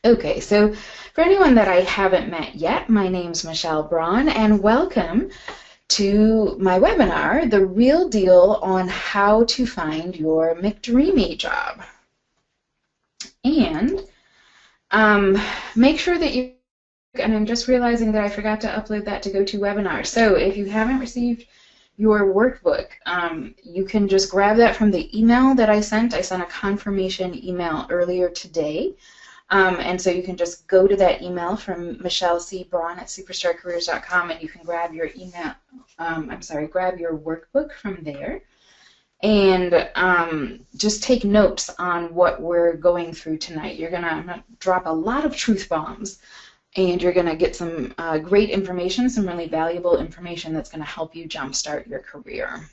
Okay, so for anyone that I haven't met yet, my name's Michelle Braun, and welcome to my webinar, The Real Deal on How to Find Your McDreamy Job. And make sure that you, and I'm just realizing that I forgot to upload that to GoToWebinar. So if you haven't received your workbook, you can just grab that from the email that I sent. I sent a confirmation email earlier today. And so you can just go to that email from Michelle C. Braun at superstarcareers.com and you can grab your grab your workbook from there. And just take notes on what we're going through tonight. I'm gonna drop a lot of truth bombs, and you're gonna get some great information, some really valuable information that's gonna help you jumpstart your career.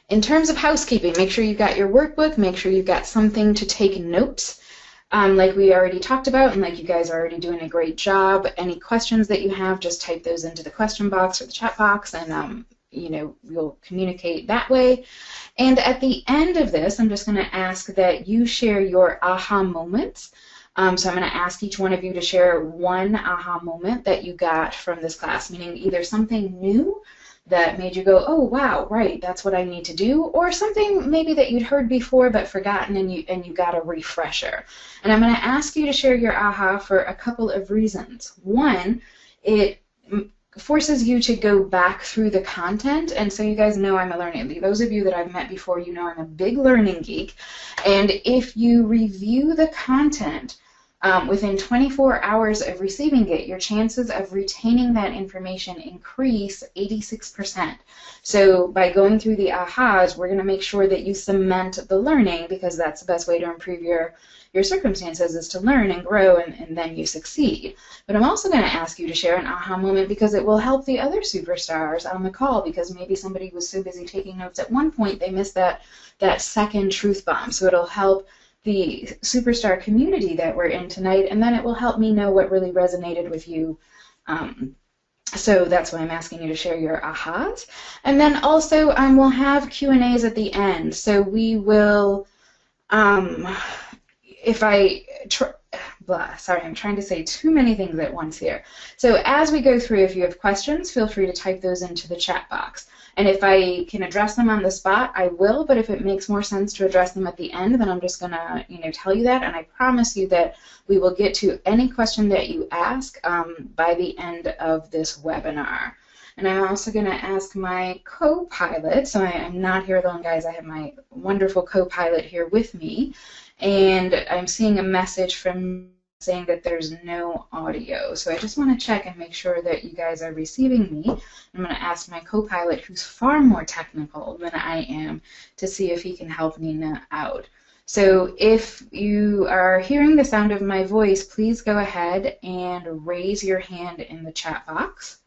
In terms of housekeeping, make sure you've got your workbook, make sure you've got something to take notes. Like we already talked about, and like you guys are already doing a great job. Any questions that you have, just type those into the question box or the chat box, and we'll communicate that way. And at the end of this, I'm just going to ask that you share your aha moments. So I'm going to ask each one of you to share one aha moment that you got from this class, meaning either something new that made you go, oh wow, right, that's what I need to do, or something maybe that you'd heard before but forgotten and you got a refresher. And I'm going to ask you to share your aha for a couple of reasons. One, it forces you to go back through the content, and so you guys know I'm a learning. Those of you that I've met before, you know I'm a big learning geek, and if you review the content within 24 hours of receiving it, your chances of retaining that information increase 86%. So by going through the ahas, we're going to make sure that you cement the learning, because that's the best way to improve your circumstances, is to learn and grow, and then you succeed. But I'm also going to ask you to share an aha moment because it will help the other superstars on the call, because maybe somebody was so busy taking notes at one point they missed that second truth bomb. So it'll help the superstar community that we're in tonight, and then it will help me know what really resonated with you. So that's why I'm asking you to share your ahas. And then also we'll have Q&As at the end. So we will, sorry, I'm trying to say too many things at once here. So as we go through, if you have questions, feel free to type those into the chat box. And if I can address them on the spot, I will, but if it makes more sense to address them at the end, then I'm just going to tell you that, and I promise you that we will get to any question that you ask by the end of this webinar. And I'm also going to ask my co-pilot, so I'm not here alone, guys. I have my wonderful co-pilot here with me, and I'm seeing a message from saying that there's no audio. So I just want to check and make sure that you guys are receiving me. I'm going to ask my co-pilot, who's far more technical than I am, to see if he can help Nina out. So if you are hearing the sound of my voice, please go ahead and raise your hand in the chat box.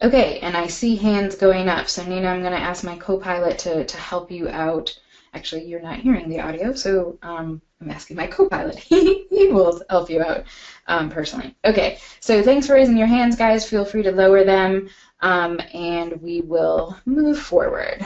Okay, and I see hands going up. So Nina, I'm going to ask my co-pilot to help you out. Actually, you're not hearing the audio, so I'm asking my co-pilot. He will help you out personally. Okay, so thanks for raising your hands, guys. Feel free to lower them, and we will move forward.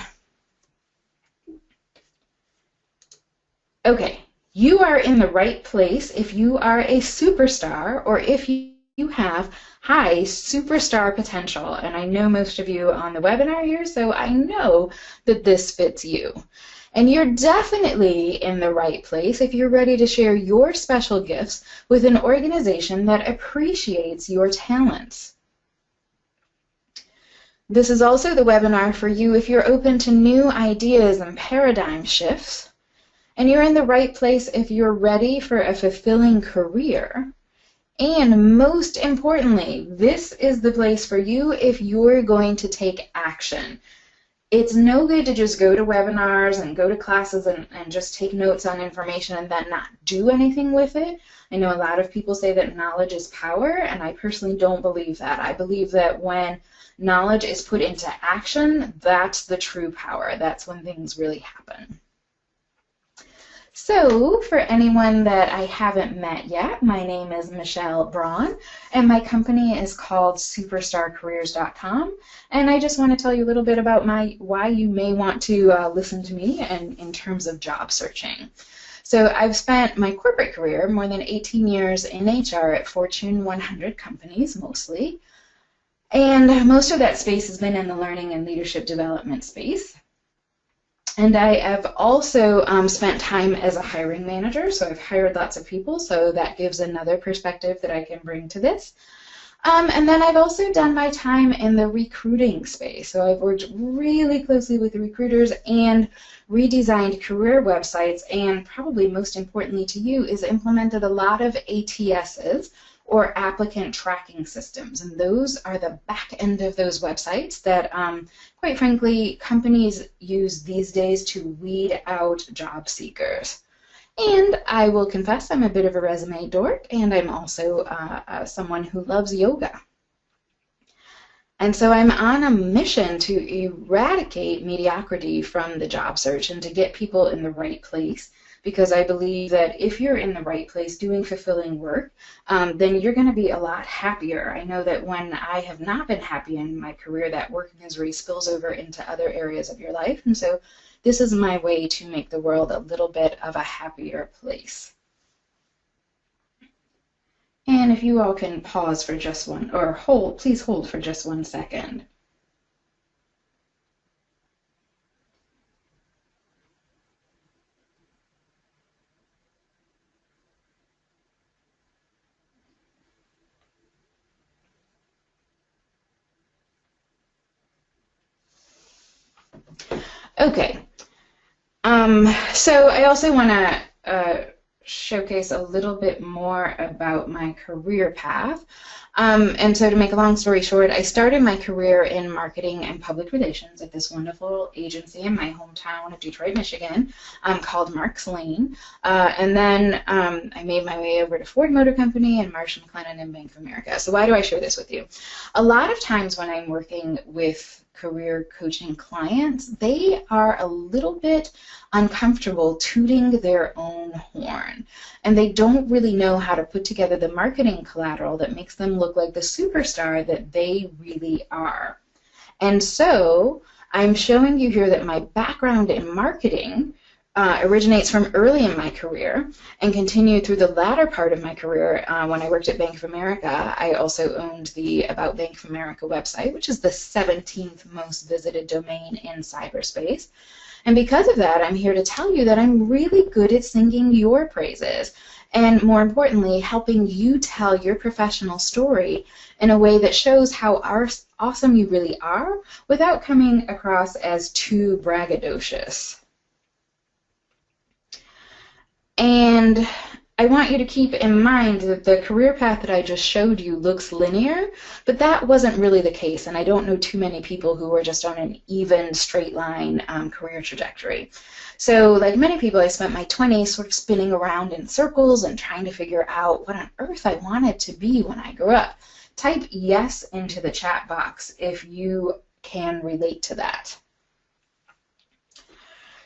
Okay, you are in the right place if you are a superstar, or if you have high superstar potential. And I know most of you on the webinar here, so I know that this fits you. And you're definitely in the right place if you're ready to share your special gifts with an organization that appreciates your talents. This is also the webinar for you if you're open to new ideas and paradigm shifts. And you're in the right place if you're ready for a fulfilling career. And most importantly, this is the place for you if you're going to take action. It's no good to just go to webinars and go to classes and just take notes on information and then not do anything with it. I know a lot of people say that knowledge is power, and I personally don't believe that. I believe that when knowledge is put into action, that's the true power. That's when things really happen. So, for anyone that I haven't met yet, my name is Michelle Braun, and my company is called superstarcareers.com, and I just want to tell you a little bit about why you may want to listen to me and in terms of job searching. So I've spent my corporate career more than 18 years in HR at Fortune 100 companies mostly. And most of that space has been in the learning and leadership development space. And I have also spent time as a hiring manager, so I've hired lots of people, so that gives another perspective that I can bring to this. And then I've also done my time in the recruiting space, so I've worked really closely with recruiters and redesigned career websites, and probably most importantly to you is implemented a lot of ATSs, or applicant tracking systems. And those are the back end of those websites that, quite frankly, companies use these days to weed out job seekers. And I will confess I'm a bit of a resume dork, and I'm also someone who loves yoga. And so I'm on a mission to eradicate mediocrity from the job search and to get people in the right place, because I believe that if you're in the right place doing fulfilling work, then you're going to be a lot happier. I know that when I have not been happy in my career, that work misery spills over into other areas of your life. And so this is my way to make the world a little bit of a happier place. And if you all can pause for just one, or hold, please hold for just 1 second. Okay. So I also want to showcase a little bit more about my career path. And so to make a long story short, I started my career in marketing and public relations at this wonderful agency in my hometown of Detroit, Michigan, called Marks Lane. And then I made my way over to Ford Motor Company and Marsh & McLennan and Bank of America. So why do I share this with you? A lot of times when I'm working with career coaching clients, they are a little bit uncomfortable tooting their own horn, and they don't really know how to put together the marketing collateral that makes them look like the superstar that they really are. And so I'm showing you here that my background in marketing originates from early in my career and continued through the latter part of my career. When I worked at Bank of America, I also owned the About Bank of America website, which is the 17th most visited domain in cyberspace. And because of that, I'm here to tell you that I'm really good at singing your praises, and more importantly, helping you tell your professional story in a way that shows how awesome you really are without coming across as too braggadocious. And I want you to keep in mind that the career path that I just showed you looks linear, but that wasn't really the case, and I don't know too many people who are just on an even, straight line career trajectory. So like many people, I spent my 20s sort of spinning around in circles and trying to figure out what on earth I wanted to be when I grew up. Type yes into the chat box if you can relate to that.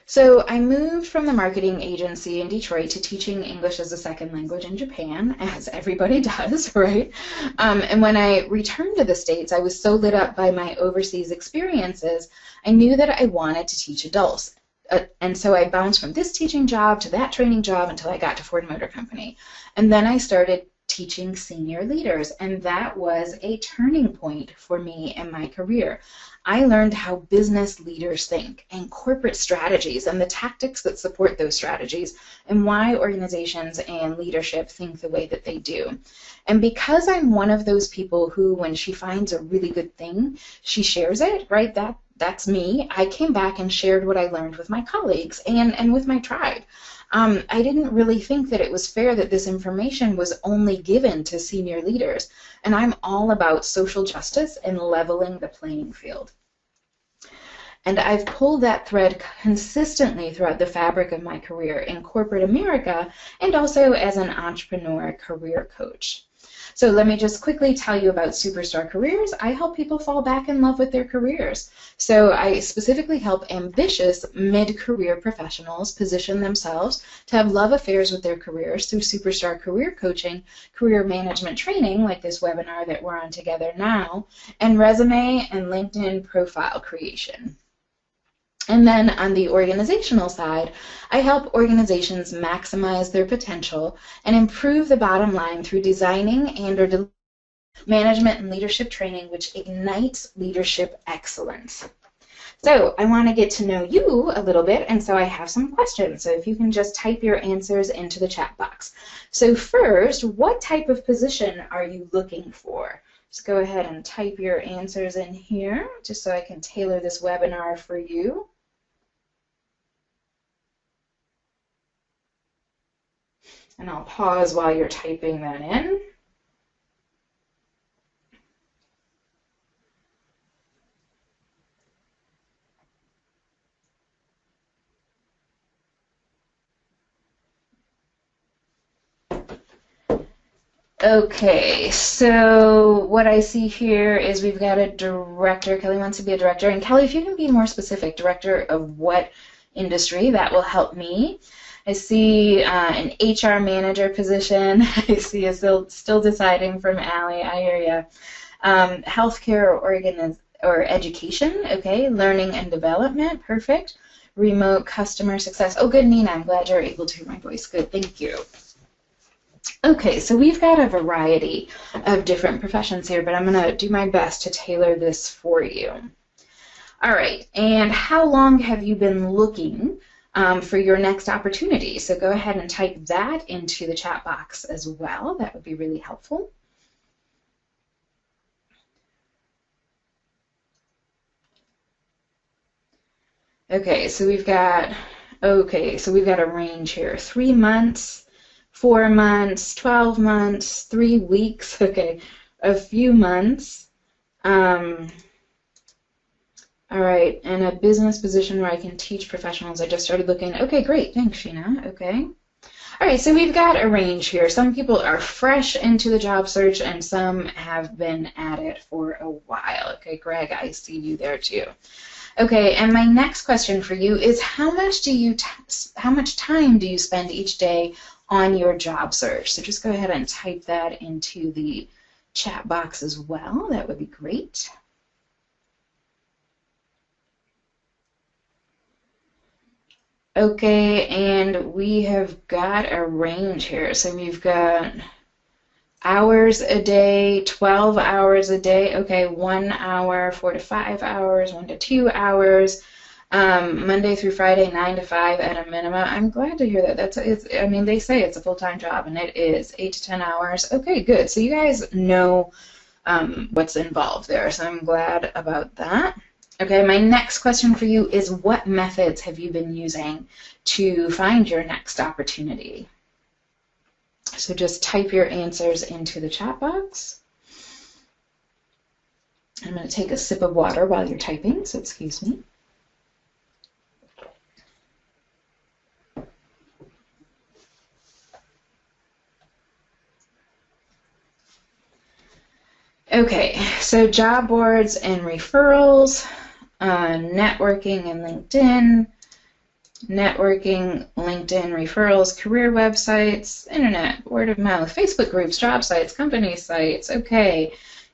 So I moved from the marketing agency in Detroit to teaching English as a second language in Japan, as everybody does, right? And when I returned to the States, I was so lit up by my overseas experiences, I knew that I wanted to teach adults. And so I bounced from this teaching job to that training job until I got to Ford Motor Company. And then I started teaching senior leaders, and that was a turning point for me in my career. I learned how business leaders think and corporate strategies and the tactics that support those strategies and why organizations and leadership think the way that they do. And because I'm one of those people who, when she finds a really good thing, she shares it, right? That's me. I came back and shared what I learned with my colleagues and with my tribe. I didn't really think that it was fair that this information was only given to senior leaders, and I'm all about social justice and leveling the playing field. And I've pulled that thread consistently throughout the fabric of my career in corporate America and also as an entrepreneur career coach. So let me just quickly tell you about Superstar Careers. I help people fall back in love with their careers. So I specifically help ambitious mid-career professionals position themselves to have love affairs with their careers through Superstar Career Coaching, career management training, like this webinar that we're on together now, and resume and LinkedIn profile creation. And then on the organizational side, I help organizations maximize their potential and improve the bottom line through designing and/or management and leadership training, which ignites leadership excellence. So I want to get to know you a little bit, and so I have some questions. So if you can just type your answers into the chat box. So first, what type of position are you looking for? Just go ahead and type your answers in here, just so I can tailor this webinar for you. And I'll pause while you're typing that in. Okay, so what I see here is we've got a director. Kelly wants to be a director. And Kelly, if you can be more specific, director of what industry, that will help me. I see an HR manager position. I see a still deciding from Allie. I hear you. Healthcare or education. Okay, learning and development. Perfect. Remote customer success. Oh, good, Nina. I'm glad you're able to hear my voice. Good, thank you. Okay, so we've got a variety of different professions here, but I'm going to do my best to tailor this for you. All right, and how long have you been looking for your next opportunity? So go ahead and type that into the chat box as well. That would be really helpful. Okay, so we've got a range here. 3 months, 4 months, 12 months, 3 weeks, okay, a few months. All right, and a business position where I can teach professionals. I just started looking. Okay, great, thanks, Sheena. Okay. All right, so we've got a range here. Some people are fresh into the job search, and some have been at it for a while. Okay, Greg, I see you there too. Okay, and my next question for you is how much time do you spend each day on your job search? So just go ahead and type that into the chat box as well. That would be great. Okay, and we have got a range here. So we've got hours a day, 12 hours a day. Okay, 1 hour, 4 to 5 hours, 1 to 2 hours. Monday through Friday, 9 to 5 at a minimum. I'm glad to hear that. I mean, they say it's a full-time job, and it is 8 to 10 hours. Okay, good. So you guys know what's involved there, so I'm glad about that. Okay, my next question for you is what methods have you been using to find your next opportunity? So just type your answers into the chat box. I'm going to take a sip of water while you're typing, so excuse me. Okay, so job boards and referrals, networking and LinkedIn, networking, LinkedIn, referrals, career websites, internet, word of mouth, Facebook groups, job sites, company sites. Okay,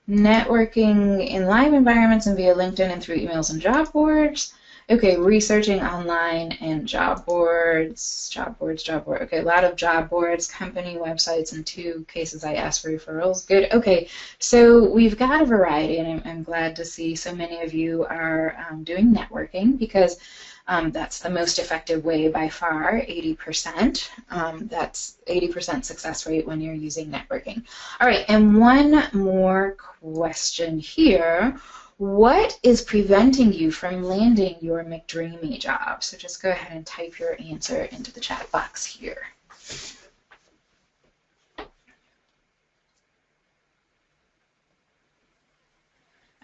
networking in live environments and via LinkedIn and through emails and job boards. Okay, researching online and job boards. Okay, a lot of job boards, company websites, and 2 cases I asked for referrals. Good. Okay, so we've got a variety, and I'm glad to see so many of you are doing networking because that's the most effective way by far, 80%. That's 80% success rate when you're using networking. All right, and one more question here. What is preventing you from landing your McDreamy job? So just go ahead and type your answer into the chat box here.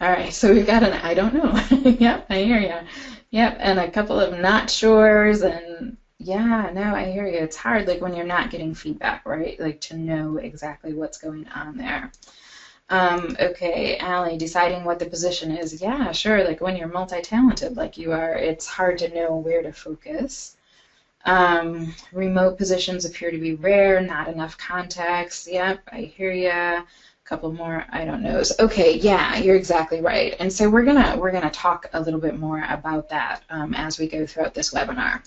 All right, so we've got an I don't know. Yep, I hear you. Yep, and a couple of not sures, and yeah, no, I hear you. It's hard, like when you're not getting feedback, right? Like to know exactly what's going on there. Okay, Allie, deciding what the position is. Yeah, sure, like when you're multi-talented like you are, it's hard to know where to focus. Remote positions appear to be rare, not enough context. Yep, I hear ya. Couple more I don't knows. Okay, yeah, you're exactly right. And so we're gonna talk a little bit more about that as we go throughout this webinar.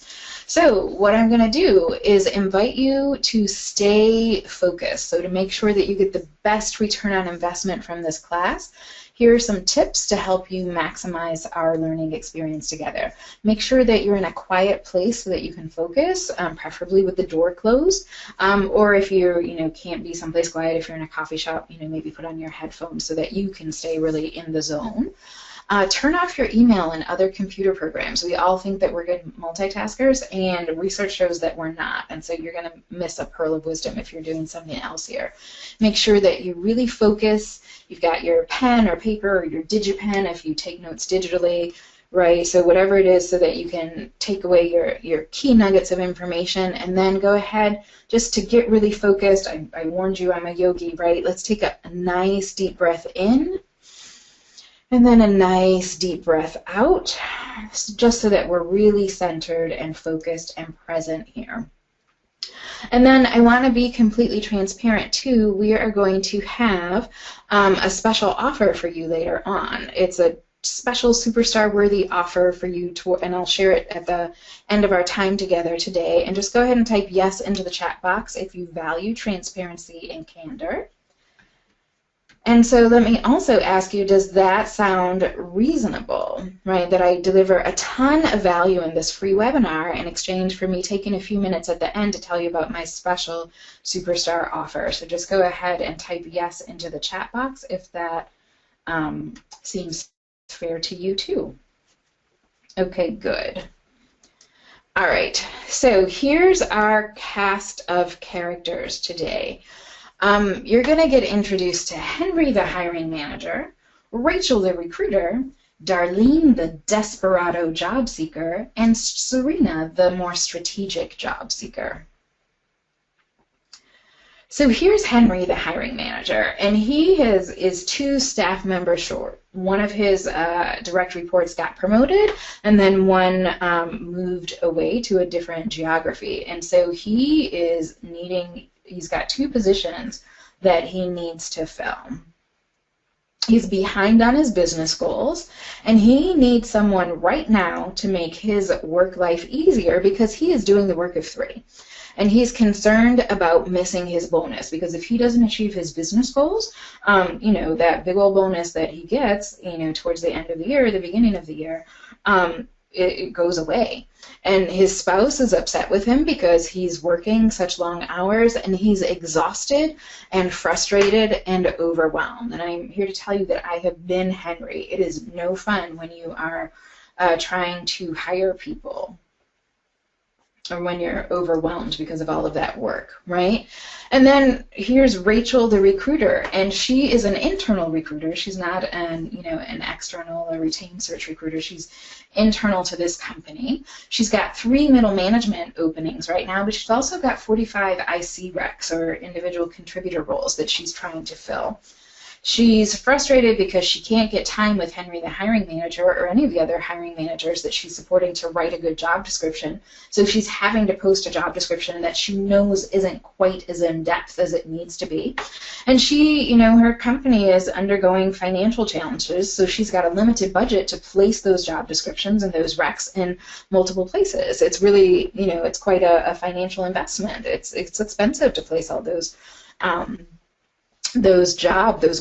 So what I'm gonna do is invite you to stay focused. So to make sure that you get the best return on investment from this class, here are some tips to help you maximize our learning experience together. Make sure that you're in a quiet place so that you can focus, preferably with the door closed. Or if you're, can't be someplace quiet, if you're in a coffee shop, maybe put on your headphones so that you can stay really in the zone. Turn off your email and other computer programs. We all think that we're good multitaskers, and research shows that we're not. And so you're going to miss a pearl of wisdom if you're doing something else here. Make sure that you really focus. You've got your pen or paper or your DigiPen if you take notes digitally, right? So whatever it is so that you can take away your key nuggets of information, and then go ahead just to get really focused. I warned you I'm a yogi, right? Let's take a nice deep breath in. And then a nice deep breath out, just so that we're really centered and focused and present here. And then I want to be completely transparent too. We are going to have a special offer for you later on. It's a special superstar worthy offer for you and I'll share it at the end of our time together today. And just go ahead and type yes into the chat box if you value transparency and candor. And so let me also ask you, does that sound reasonable, right? That I deliver a ton of value in this free webinar in exchange for me taking a few minutes at the end to tell you about my special superstar offer. So just go ahead and type yes into the chat box if that seems fair to you too. Okay, good. All right, so here's our cast of characters today. You're going to get introduced to Henry, the hiring manager, Rachel, the recruiter, Darlene, the desperado job seeker, and Serena, the more strategic job seeker. So here's Henry, the hiring manager, and he is 2 staff members short. One of his direct reports got promoted, and then one moved away to a different geography. And so he's got 2 positions that he needs to fill. He's behind on his business goals, and he needs someone right now to make his work life easier because he is doing the work of 3. And he's concerned about missing his bonus because if he doesn't achieve his business goals, that big old bonus that he gets, towards the end of the year, the beginning of the year, it goes away. And his spouse is upset with him because he's working such long hours and he's exhausted and frustrated and overwhelmed. And I'm here to tell you that I have been Henry. It is no fun when you are trying to hire people, or when you're overwhelmed because of all of that work, right? And then here's Rachel, the recruiter, and she is an internal recruiter. She's not an external or retained search recruiter. She's internal to this company. She's got 3 middle management openings right now, but she's also got 45 IC recs, or individual contributor roles, that she's trying to fill. She's frustrated because she can't get time with Henry, the hiring manager, or any of the other hiring managers that she's supporting to write a good job description. So she's having to post a job description that she knows isn't quite as in-depth as it needs to be. And she, her company is undergoing financial challenges, so she's got a limited budget to place those job descriptions and those recs in multiple places. It's really, it's quite a financial investment. It's expensive to place all those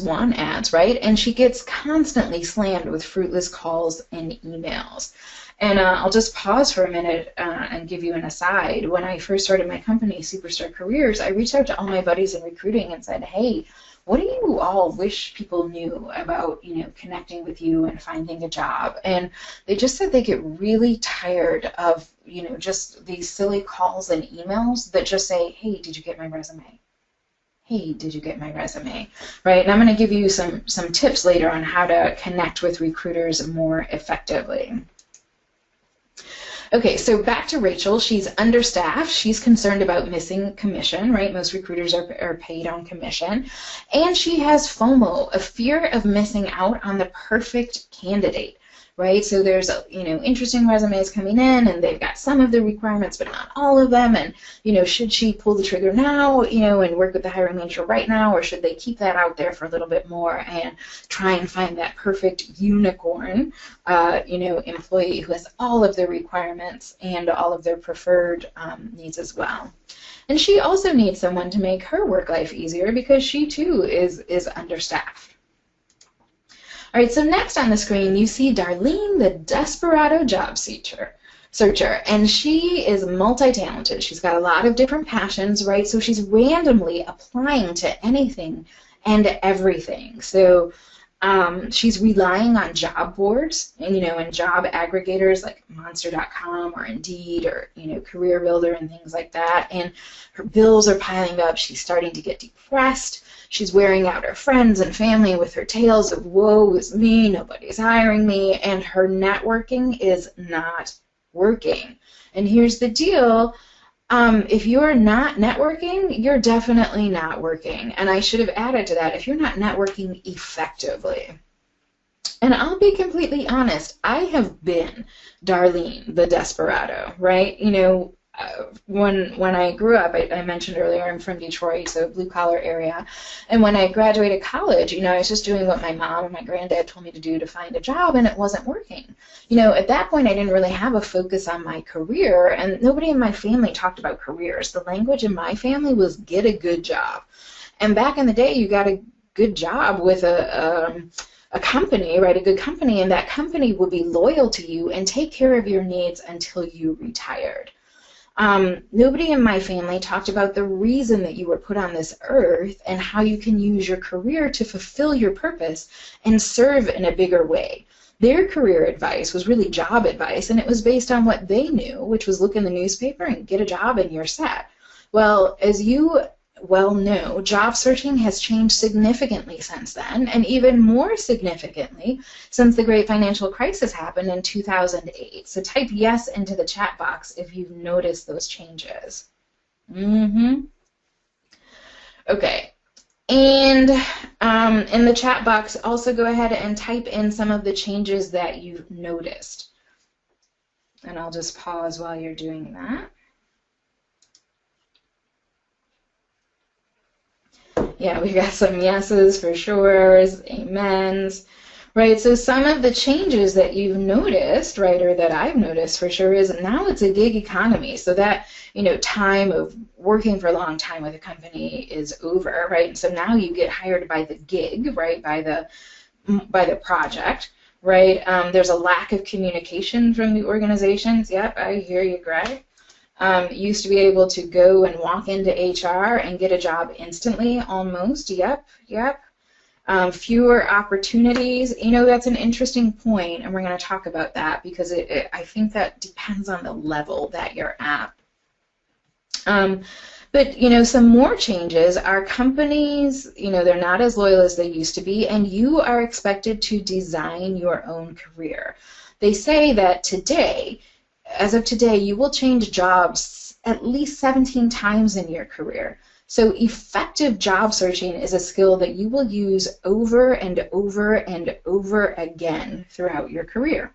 want ads, right? And she gets constantly slammed with fruitless calls and emails. And I'll just pause for a minute and give you an aside. When I first started my company, Superstar Careers, I reached out to all my buddies in recruiting and said, hey, what do you all wish people knew about, connecting with you and finding a job? And they just said they get really tired of, just these silly calls and emails that just say, hey, did you get my resume? Hey, did you get my resume? Right? And I'm going to give you some tips later on how to connect with recruiters more effectively. Okay, so back to Rachel. She's understaffed. She's concerned about missing commission, right? Most recruiters are paid on commission. And she has FOMO, a fear of missing out on the perfect candidate. right? So there's, interesting resumes coming in, and they've got some of the requirements, but not all of them. And, should she pull the trigger now, and work with the hiring manager right now, or should they keep that out there for a little bit more and try and find that perfect unicorn, employee who has all of their requirements and all of their preferred needs as well. And she also needs someone to make her work life easier because she too is understaffed. All right, so next on the screen you see Darlene, the desperado job searcher, and she is multi-talented. She's got a lot of different passions, right? So she's randomly applying to anything and everything. So she's relying on job boards and job aggregators like Monster.com or Indeed or Career Builder and things like that. And her bills are piling up. She's starting to get depressed. She's wearing out her friends and family with her tales of woe is me, nobody's hiring me, and her networking is not working. And here's the deal. If you're not networking, you're definitely not working. And I should have added to that, if you're not networking effectively. And I'll be completely honest, I have been Darlene, the desperado, right? When I grew up, I mentioned earlier, I'm from Detroit, so blue-collar area. And when I graduated college, I was just doing what my mom and my granddad told me to do to find a job, and it wasn't working. At that point, I didn't really have a focus on my career, and nobody in my family talked about careers. The language in my family was get a good job. And back in the day, you got a good job with a company, right, a good company, and that company would be loyal to you and take care of your needs until you retired. Nobody in my family talked about the reason that you were put on this earth and how you can use your career to fulfill your purpose and serve in a bigger way. Their career advice was really job advice, and it was based on what they knew, which was look in the newspaper and get a job and you're set. Well, as you well know, job searching has changed significantly since then, and even more significantly since the great financial crisis happened in 2008. So type yes into the chat box if you've noticed those changes. Okay, and in the chat box, also go ahead and type in some of the changes that you've noticed. And I'll just pause while you're doing that. Yeah, we got some yeses for sure, amens, right? So some of the changes that you've noticed, right, or that I've noticed for sure is now it's a gig economy. So that, time of working for a long time with a company is over, right? And so now you get hired by the gig, right, by the project, right? There's a lack of communication from the organizations. Yep, I hear you, Greg. Used to be able to go and walk into HR and get a job instantly, almost. Yep. Fewer opportunities. That's an interesting point, and we're going to talk about that because I think that depends on the level that you're at. But, some more changes are companies, they're not as loyal as they used to be, and you are expected to design your own career. They say that today, as of today, you will change jobs at least 17 times in your career. So effective job searching is a skill that you will use over and over and over again throughout your career.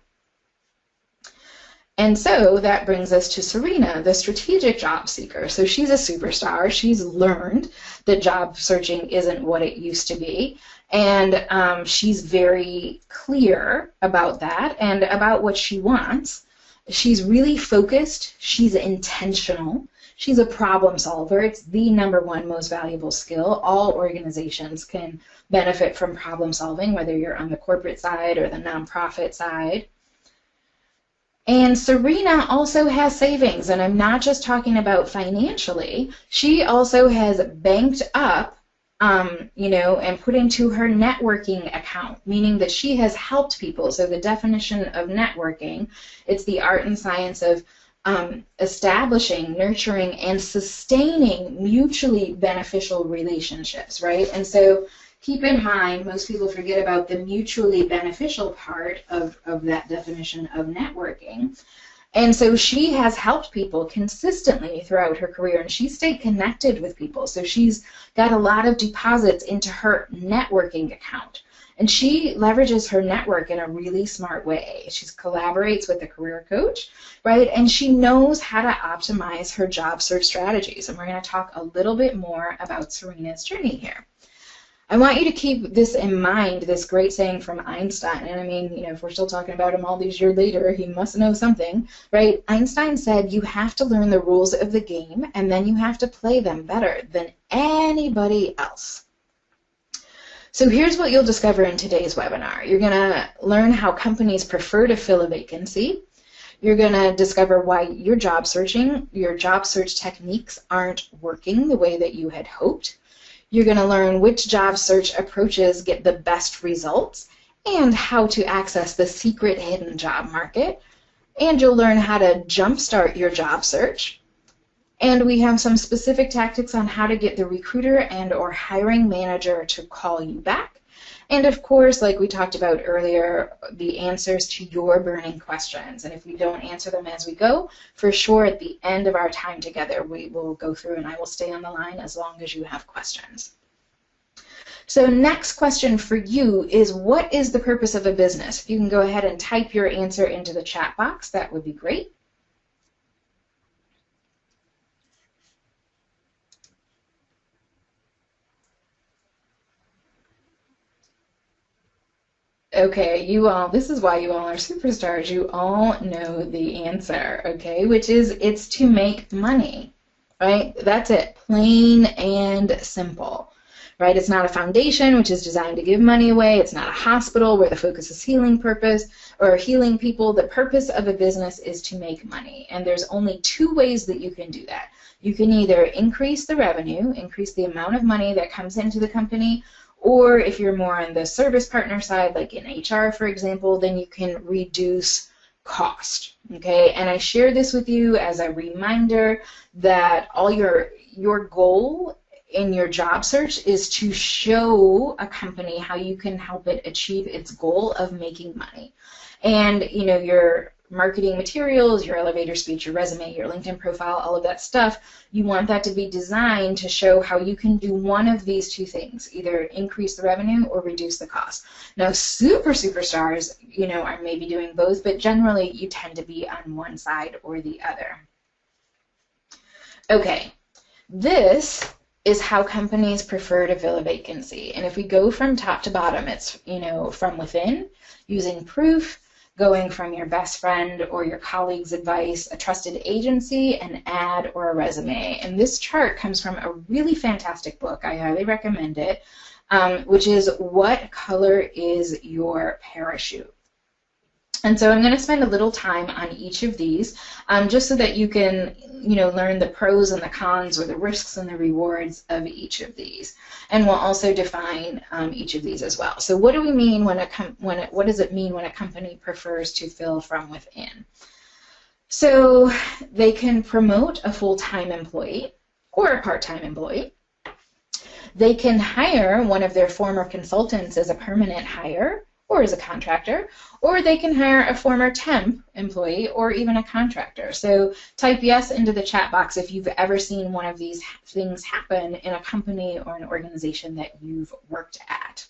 And so that brings us to Serena, the strategic job seeker. So she's a superstar. She's learned that job searching isn't what it used to be. And she's very clear about that and about what she wants. She's really focused. She's intentional. She's a problem solver. It's the #1 most valuable skill. All organizations can benefit from problem solving, whether you're on the corporate side or the nonprofit side. And Serena also has savings, and I'm not just talking about financially. She also has banked up, and put into her networking account, meaning that she has helped people. So the definition of networking, it's the art and science of establishing, nurturing, and sustaining mutually beneficial relationships, right? And so keep in mind, most people forget about the mutually beneficial part of that definition of networking. And so she has helped people consistently throughout her career, and she's stayed connected with people. So she's got a lot of deposits into her networking account. And she leverages her network in a really smart way. She collaborates with a career coach, right? And she knows how to optimize her job search strategies. And we're going to talk a little bit more about Serena's journey here. I want you to keep this in mind, this great saying from Einstein. And I mean, if we're still talking about him all these years later, he must know something, right? Einstein said, you have to learn the rules of the game, and then you have to play them better than anybody else. So here's what you'll discover in today's webinar. You're going to learn how companies prefer to fill a vacancy. You're going to discover why your job search techniques aren't working the way that you had hoped. You're going to learn which job search approaches get the best results and how to access the secret hidden job market. And you'll learn how to jumpstart your job search. And we have some specific tactics on how to get the recruiter and or hiring manager to call you back. And of course, like we talked about earlier, the answers to your burning questions. And if we don't answer them as we go, for sure at the end of our time together, we will go through and I will stay on the line as long as you have questions. So next question for you is, what is the purpose of a business? If you can go ahead and type your answer into the chat box, that would be great. Okay, you all, this is why you all are superstars. You all know the answer, okay, which is it's to make money, right? That's it, plain and simple, right? It's not a foundation, which is designed to give money away. It's not a hospital where the focus is healing people. The purpose of a business is to make money, and there's only two ways that you can do that. You can either increase the revenue, increase the amount of money that comes into the company, or if you're more on the service partner side, like in HR, for example, then you can reduce cost, okay? And I share this with you as a reminder that all your goal in your job search is to show a company how you can help it achieve its goal of making money. And, your marketing materials, your elevator speech, your resume, your LinkedIn profile, all of that stuff, you want that to be designed to show how you can do one of these two things, either increase the revenue or reduce the cost. Now, superstars, are maybe doing both, but generally you tend to be on one side or the other. Okay, this is how companies prefer to fill a vacancy. And if we go from top to bottom, it's, from within, using proof, going from your best friend or your colleague's advice, a trusted agency, an ad, or a resume. And this chart comes from a really fantastic book. I highly recommend it, which is What Color is Your Parachute? And so I'm going to spend a little time on each of these just so that you can, learn the pros and the cons or the risks and the rewards of each of these. And we'll also define each of these as well. So what do we mean what does it mean when a company prefers to fill from within? So they can promote a full-time employee or a part-time employee. They can hire one of their former consultants as a permanent hire or as a contractor, or they can hire a former temp employee or even a contractor. So type yes into the chat box if you've ever seen one of these things happen in a company or an organization that you've worked at.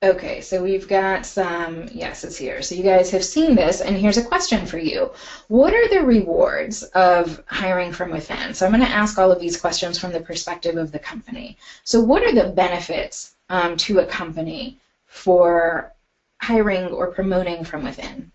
Okay, so we've got some yeses here. So you guys have seen this, and here's a question for you. What are the rewards of hiring from within? So I'm going to ask all of these questions from the perspective of the company. So what are the benefits to a company for hiring or promoting from within?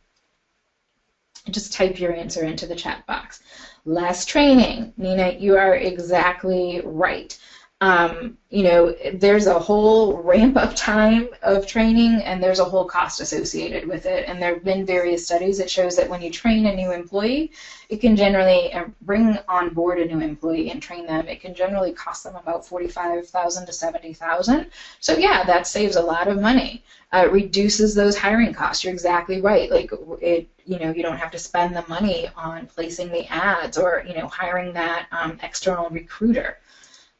Just type your answer into the chat box. Less training. Nina, you are exactly right. There's a whole ramp-up time of training, and there's a whole cost associated with it. And there have been various studies that shows that when you train a new employee, it can generally bring on board a new employee and train them. It can generally cost them about $45,000 to $70,000. So yeah, that saves a lot of money. It reduces those hiring costs. You're exactly right. Like you don't have to spend the money on placing the ads or hiring that external recruiter.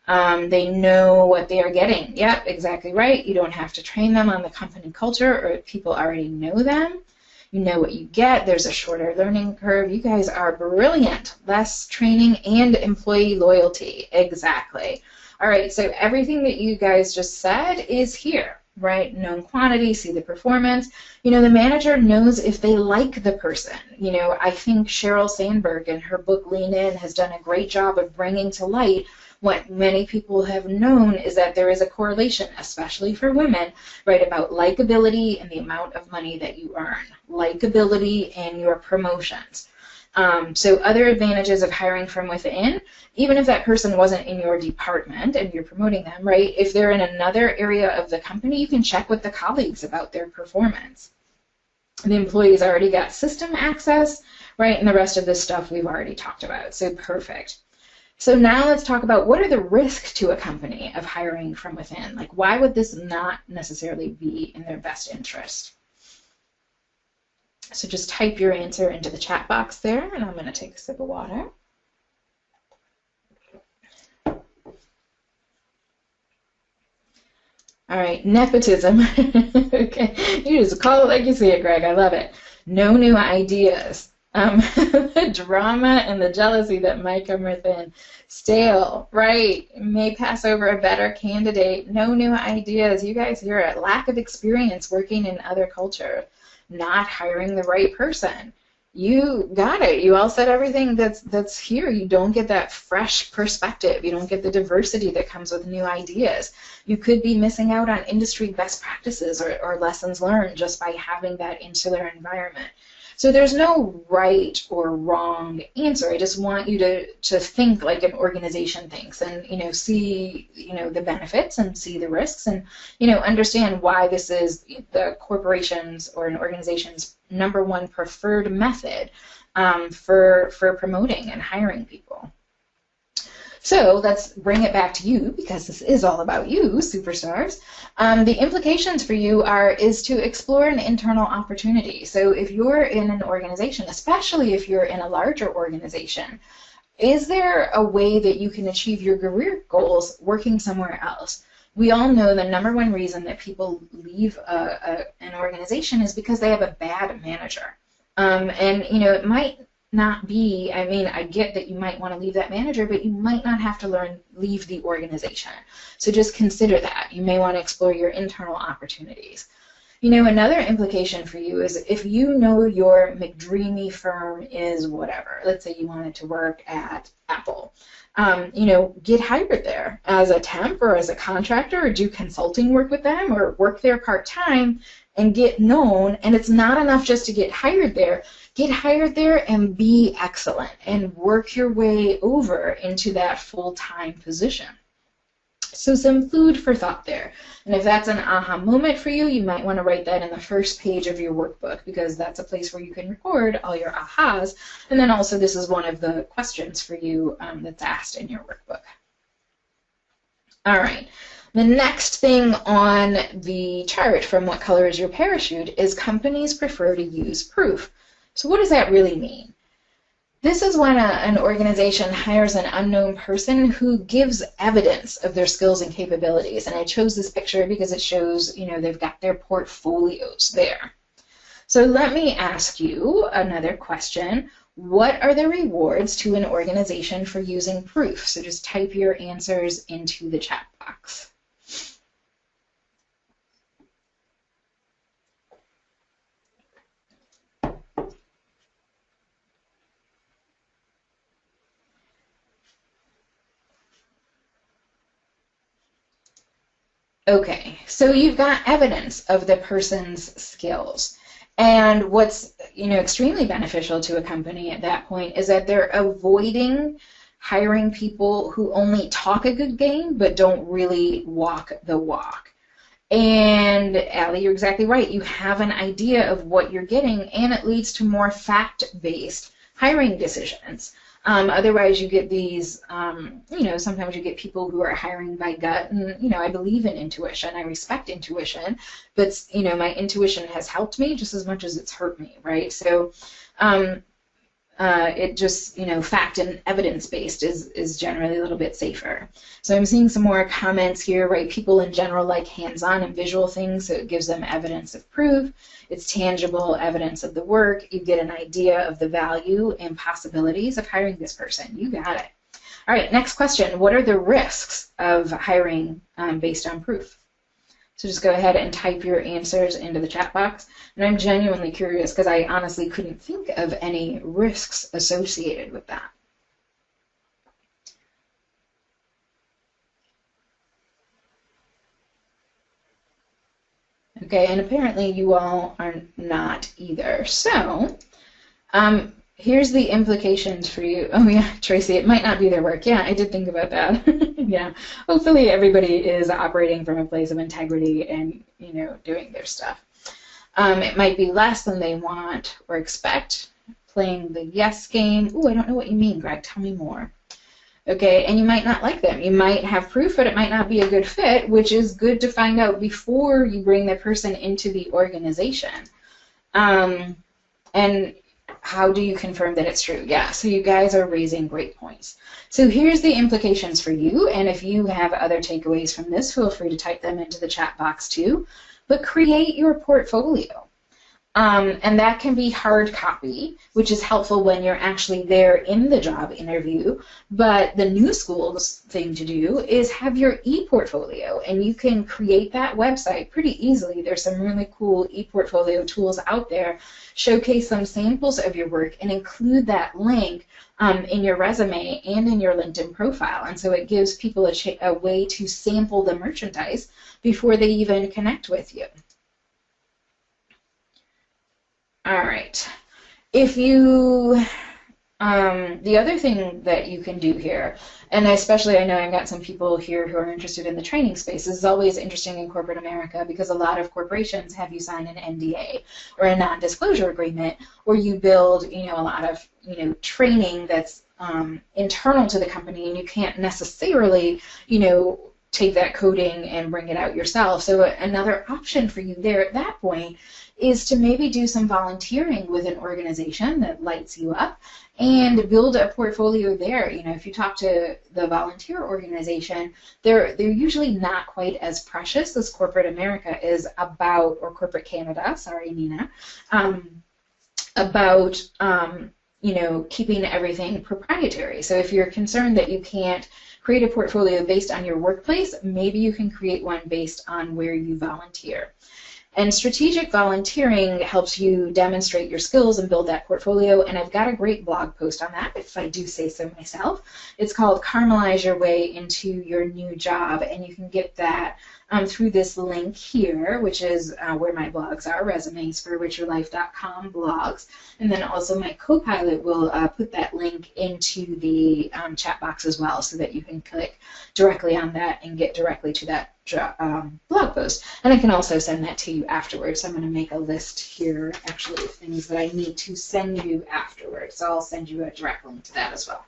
They know what they are getting. Yep, exactly right. You don't have to train them on the company culture, or people already know them. You know what you get. There's a shorter learning curve. You guys are brilliant. Less training and employee loyalty. Exactly. All right, so everything that you guys just said is here, right? Known quantity, see the performance. You know, the manager knows if they like the person. You know, I think Sheryl Sandberg in her book Lean In has done a great job of bringing to light what many people have known is that there is a correlation, especially for women, right, about likability and the amount of money that you earn, likability and your promotions. So other advantages of hiring from within, even if that person wasn't in your department and you're promoting them, right, if they're in another area of the company, you can check with the colleagues about their performance. The employees already got system access, right, and the rest of this stuff we've already talked about, so perfect. So now let's talk about what are the risks to a company of hiring from within? Like, why would this not necessarily be in their best interest? So just type your answer into the chat box there, and I'm going to take a sip of water. All right, nepotism. Okay, you just call it like you see it, Greg. I love it. No new ideas. The drama and the jealousy that might come within. Stale, right? May pass over a better candidate. No new ideas. You guys hear it. Lack of experience working in other culture. Not hiring the right person. You got it. You all said everything that's here. You don't get that fresh perspective. You don't get the diversity that comes with new ideas. You could be missing out on industry best practices or lessons learned just by having that insular environment. So there's no right or wrong answer. I just want you to think like an organization thinks and, you know, see, you know, the benefits and see the risks and, you know, understand why this is the corporation's or an organization's #1 preferred method for promoting and hiring people. So let's bring it back to you because this is all about you, superstars. The implications for you is to explore an internal opportunity. So if you're in an organization, especially if you're in a larger organization, is there a way that you can achieve your career goals working somewhere else? We all know the #1 reason that people leave an organization is because they have a bad manager. And, you know, it might not be, I mean, I get that you might want to leave that manager, but you might not have to leave the organization. So just consider that. You may want to explore your internal opportunities. You know, another implication for you is if you know your McDreamy firm is whatever, let's say you wanted to work at Apple, you know, get hired there as a temp or as a contractor or do consulting work with them or work there part-time and get known. And it's not enough just to get hired there. Get hired there and be excellent and work your way over into that full-time position. So some food for thought there. And if that's an aha moment for you, you might want to write that in the first page of your workbook because that's a place where you can record all your ahas. And then also this is one of the questions for you that's asked in your workbook. All right. The next thing on the chart from What Color is Your Parachute is companies prefer to use proof. So what does that really mean? This is when an organization hires an unknown person who gives evidence of their skills and capabilities. And I chose this picture because it shows, you know, they've got their portfolios there. So let me ask you another question. What are the rewards to an organization for using proof? So just type your answers into the chat box. Okay, so you've got evidence of the person's skills. And what's, you know, extremely beneficial to a company at that point is that they're avoiding hiring people who only talk a good game but don't really walk the walk. And Allie, you're exactly right. You have an idea of what you're getting, and it leads to more fact-based hiring decisions. Otherwise, you get these, you know, sometimes you get people who are hiring by gut, and, you know, I believe in intuition. I respect intuition, but, you know, my intuition has helped me just as much as it's hurt me, right? So It just, fact and evidence-based is generally a little bit safer. So I'm seeing some more comments here, right? People in general like hands-on and visual things, so it gives them evidence of proof. It's tangible evidence of the work. You get an idea of the value and possibilities of hiring this person. You got it. All right, next question. What are the risks of hiring based on proof? So just go ahead and type your answers into the chat box. And I'm genuinely curious because I honestly couldn't think of any risks associated with that. Okay, and apparently you all are not either. So, here's the implications for you. Oh yeah, Tracy, it might not be their work. Yeah, I did think about that. Yeah, hopefully everybody is operating from a place of integrity and, doing their stuff. It might be less than they want or expect, playing the yes game. Ooh, I don't know what you mean, Greg. Tell me more. Okay, and you might not like them. You might have proof, but it might not be a good fit, which is good to find out before you bring the person into the organization. And how do you confirm that it's true? Yeah, so you guys are raising great points. So here's the implications for you, and if you have other takeaways from this, feel free to type them into the chat box too. But create your portfolio. And that can be hard copy, which is helpful when you're actually there in the job interview. But the new school's thing to do is have your e-portfolio, and you can create that website pretty easily. There's some really cool e-portfolio tools out there. Showcase some samples of your work and include that link in your resume and in your LinkedIn profile. And so it gives people a way to sample the merchandise before they even connect with you. All right. If you, the other thing that you can do here, and especially I know I've got some people here who are interested in the training space, this is always interesting in corporate America because a lot of corporations have you sign an NDA or a non-disclosure agreement, or you build, a lot of, training that's internal to the company, and you can't necessarily, take that coding and bring it out yourself. So another option for you there at that point is to maybe do some volunteering with an organization that lights you up and build a portfolio there. If you talk to the volunteer organization, they're usually not quite as precious as corporate America is about, or corporate Canada, sorry, Nina, about, keeping everything proprietary. So if you're concerned that you can't create a portfolio based on your workplace, maybe you can create one based on where you volunteer. And strategic volunteering helps you demonstrate your skills and build that portfolio, and I've got a great blog post on that, if I do say so myself. It's called Caramelize Your Way into Your New Job, and you can get that through this link here, which is where my blogs are, resumes4richerlife.com blogs, and then also my co-pilot will put that link into the chat box as well, so that you can click directly on that and get directly to that blog post. And I can also send that to you afterwards. So I'm going to make a list here, actually, of things that I need to send you afterwards. So I'll send you a direct link to that as well.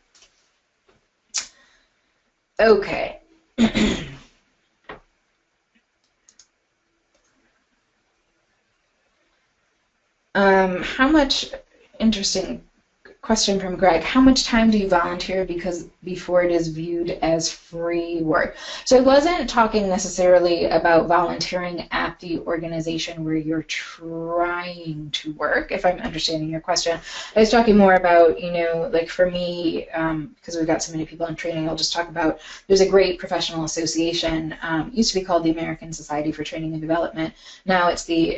Okay. How much, interesting question from Greg, how much time do you volunteer before it is viewed as free work? So I wasn't talking necessarily about volunteering at the organization where you're trying to work, if I'm understanding your question. I was talking more about, like for me, because we've got so many people in training, I'll just talk about, there's a great professional association, used to be called the American Society for Training and Development. Now it's the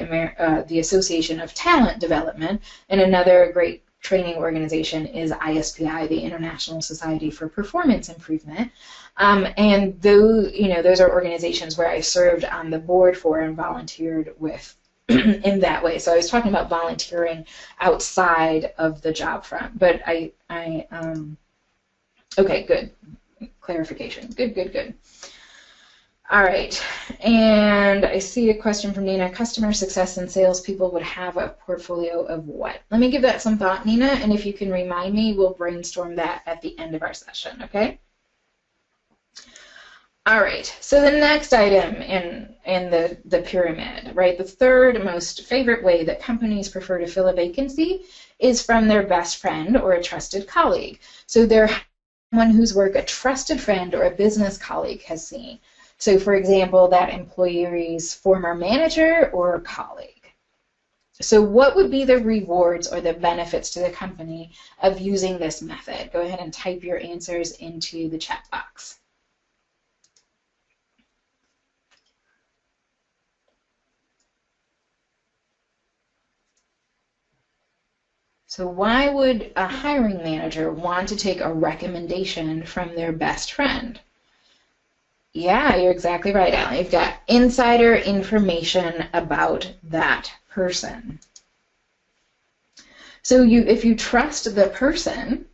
Association of Talent Development, and another great training organization is ISPI, the International Society for Performance Improvement, and those are organizations where I served on the board for and volunteered with in that way. So I was talking about volunteering outside of the job front, but okay, good clarification. Good. All right, and I see a question from Nina. Customer success and salespeople would have a portfolio of what? Let me give that some thought, Nina, and if you can remind me, we'll brainstorm that at the end of our session, okay? All right, so the next item in the pyramid, right, the third most favorite way that companies prefer to fill a vacancy is from their best friend or a trusted colleague. So they're someone whose work a trusted friend or a business colleague has seen. So for example, that employee's former manager or colleague. So what would be the rewards or the benefits to the company of using this method? Go ahead and type your answers into the chat box. So why would a hiring manager want to take a recommendation from their best friend? Yeah, you're exactly right, Alan. You've got insider information about that person. So if you trust the person,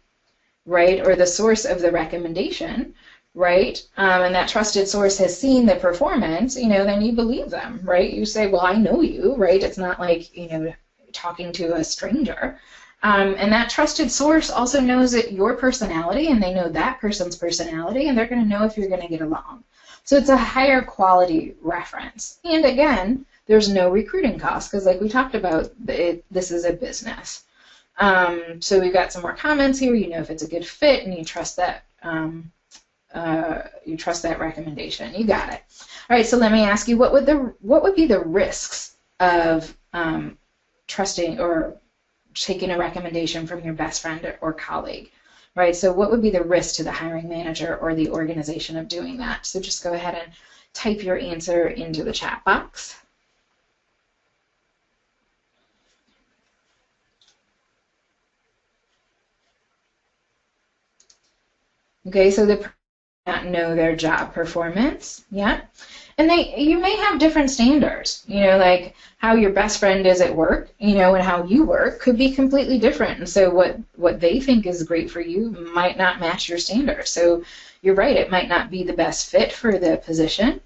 right, or the source of the recommendation, right, and that trusted source has seen the performance, then you believe them, right? You say, well, I know you, right? It's not like, talking to a stranger. And that trusted source also knows your personality, and they know that person's personality, and they're going to know if you're going to get along. So it's a higher quality reference. And again, there's no recruiting cost because, like we talked about, this is a business. So we've got some more comments here. If it's a good fit, and you trust that recommendation. You got it. All right. So let me ask you, what would be the risks of trusting or taking a recommendation from your best friend or colleague, right? So what would be the risk to the hiring manager or the organization of doing that? So just go ahead and type your answer into the chat box. Okay, so the not know their job performance, yeah. And you may have different standards, like how your best friend is at work, and how you work could be completely different. And so what they think is great for you might not match your standards. So you're right, it might not be the best fit for the position.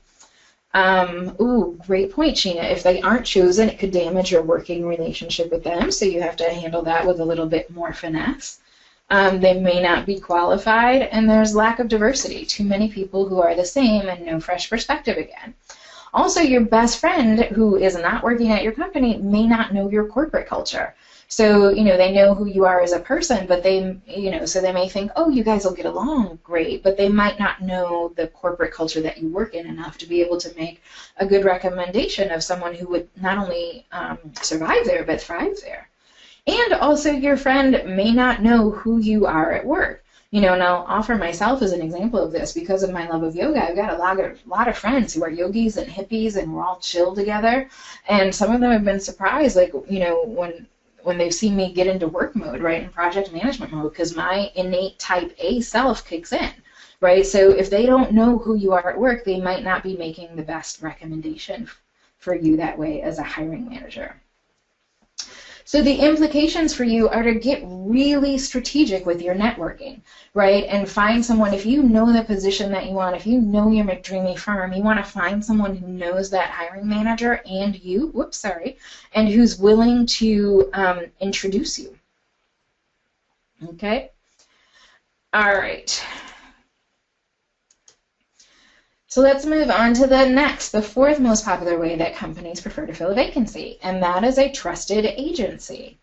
Great point, Sheena. If they aren't chosen, it could damage your working relationship with them. So you have to handle that with a little bit more finesse. They may not be qualified, and there's lack of diversity. Too many people who are the same and no fresh perspective again. Also, your best friend who is not working at your company may not know your corporate culture. So, they know who you are as a person, but they, so they may think, oh, you guys will get along great, but they might not know the corporate culture that you work in enough to be able to make a good recommendation of someone who would not only survive there, but thrive there. And also your friend may not know who you are at work. And I'll offer myself as an example of this because of my love of yoga. I've got a lot of friends who are yogis and hippies, and we're all chill together. And some of them have been surprised, like, when they've seen me get into work mode, right, in project management mode, because my innate type A self kicks in, right? So if they don't know who you are at work, they might not be making the best recommendation for you that way as a hiring manager. So the implications for you are to get really strategic with your networking, right? And find someone, if you know the position that you want, if you know your McDreamy firm, you want to find someone who knows that hiring manager and you, and who's willing to introduce you. Okay? All right. So let's move on to the fourth most popular way that companies prefer to fill a vacancy, and that is a trusted agency.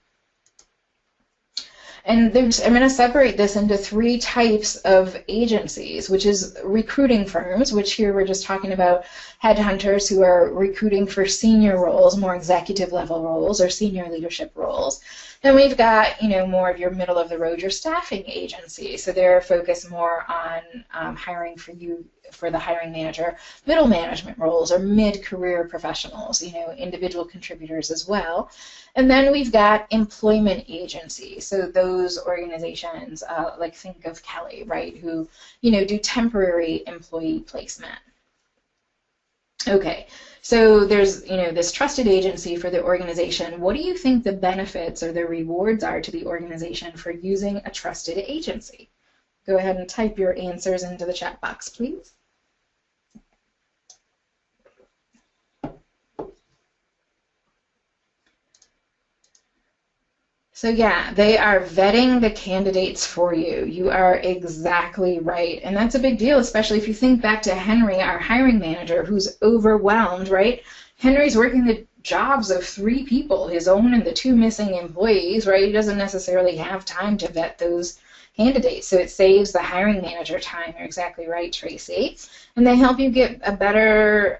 And I'm going to separate this into three types of agencies, which is recruiting firms, which here we're just talking about headhunters who are recruiting for senior roles, more executive level roles or senior leadership roles. Then we've got, more of your middle of the road, your staffing agency. So they're focused more on hiring for the hiring manager, middle management roles or mid-career professionals, individual contributors as well. And then we've got employment agencies. So those organizations, like think of Kelly, right, who, do temporary employee placement. Okay, so there's, this trusted agency for the organization. What do you think the benefits or the rewards are to the organization for using a trusted agency? Go ahead and type your answers into the chat box, please. So yeah, they are vetting the candidates for you. You are exactly right. And that's a big deal, especially if you think back to Henry, our hiring manager, who's overwhelmed, right? Henry's working jobs of 3 people, his own and the 2 missing employees, right? He doesn't necessarily have time to vet those candidates. So it saves the hiring manager time. You're exactly right, Tracy. And they help you get a better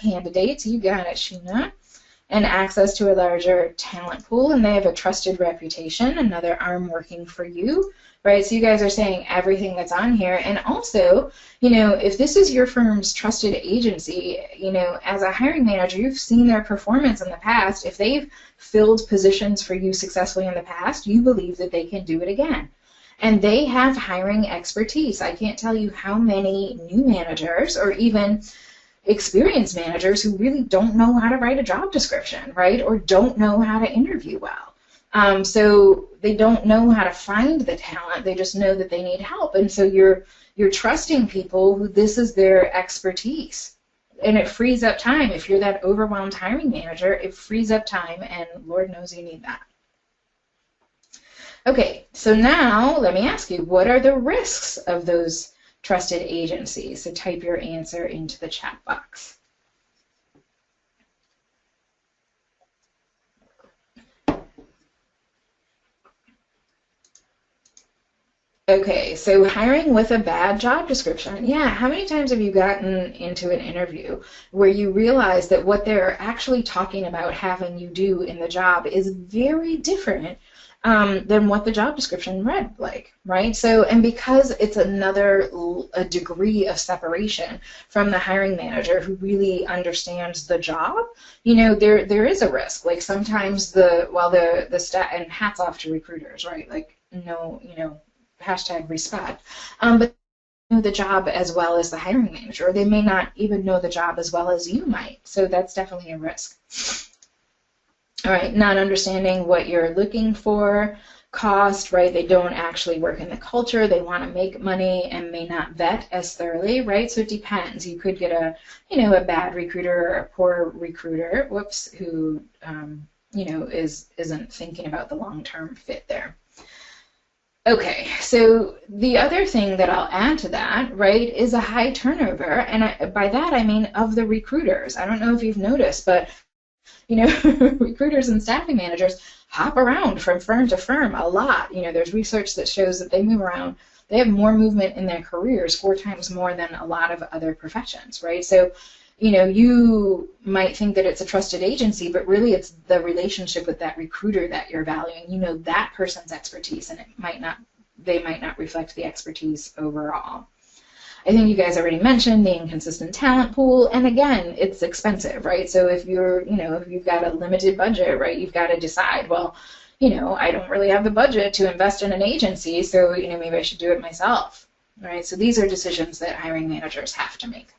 candidates. You got it, Sheena. And access to a larger talent pool, and they have a trusted reputation, another arm working for you, right? So you guys are saying everything that's on here. And also, if this is your firm's trusted agency, as a hiring manager, you've seen their performance in the past. If they've filled positions for you successfully in the past, you believe that they can do it again. And they have hiring expertise. I can't tell you how many new managers or even experienced managers who really don't know how to write a job description, right, or don't know how to interview well. So they don't know how to find the talent. They just know that they need help. And so you're trusting people who this is their expertise. And it frees up time. If you're that overwhelmed hiring manager, it frees up time, and Lord knows you need that. Okay, so now let me ask you, what are the risks of those trusted agencies? So type your answer into the chat box. Okay, so hiring with a bad job description. Yeah, how many times have you gotten into an interview where you realize that what they're actually talking about having you do in the job is very different than what the job description read like, right? So, and because it's a degree of separation from the hiring manager who really understands the job, there is a risk. Like sometimes the staff, and hats off to recruiters, right? Like hashtag respect, but know the job as well as the hiring manager, or they may not even know the job as well as you might. So that's definitely a risk. All right, not understanding what you're looking for, cost, right? They don't actually work in the culture. They want to make money and may not vet as thoroughly, right? So it depends. You could get a bad recruiter or a poor recruiter, who, isn't thinking about the long-term fit there. Okay, so the other thing that I'll add to that, right, is a high turnover, and by that I mean of the recruiters. I don't know if you've noticed, but recruiters and staffing managers hop around from firm to firm a lot. There's research that shows that they move around. They have more movement in their careers, 4 times more than a lot of other professions, right? So, you might think that it's a trusted agency, but really it's the relationship with that recruiter that you're valuing. That person's expertise, and they might not reflect the expertise overall. I think you guys already mentioned the inconsistent talent pool, and again, it's expensive, right? So if you've got a limited budget, right, you've got to decide, well, I don't really have the budget to invest in an agency, so, maybe I should do it myself, right? So these are decisions that hiring managers have to make.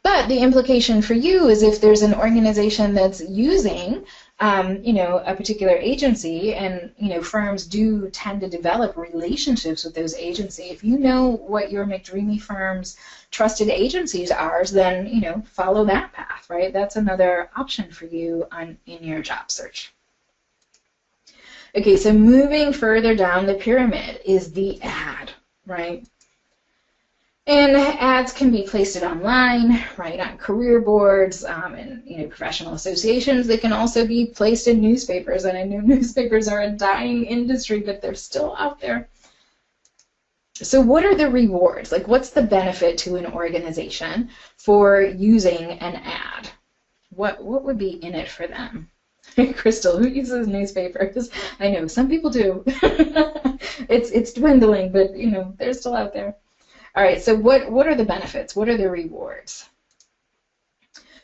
But the implication for you is if there's an organization that's using a particular agency, and firms do tend to develop relationships with those agencies. If you know what your McDreamy firm's trusted agencies are, then follow that path, right? That's another option for you in your job search. Okay, so moving further down the pyramid is the ad, right? And ads can be placed online, right, on career boards and professional associations. They can also be placed in newspapers, and I know newspapers are a dying industry, but they're still out there. So what are the rewards? Like, what's the benefit to an organization for using an ad? What would be in it for them? Crystal, who uses newspapers? I know some people do. It's dwindling, but they're still out there. All right, so what are the benefits? What are the rewards?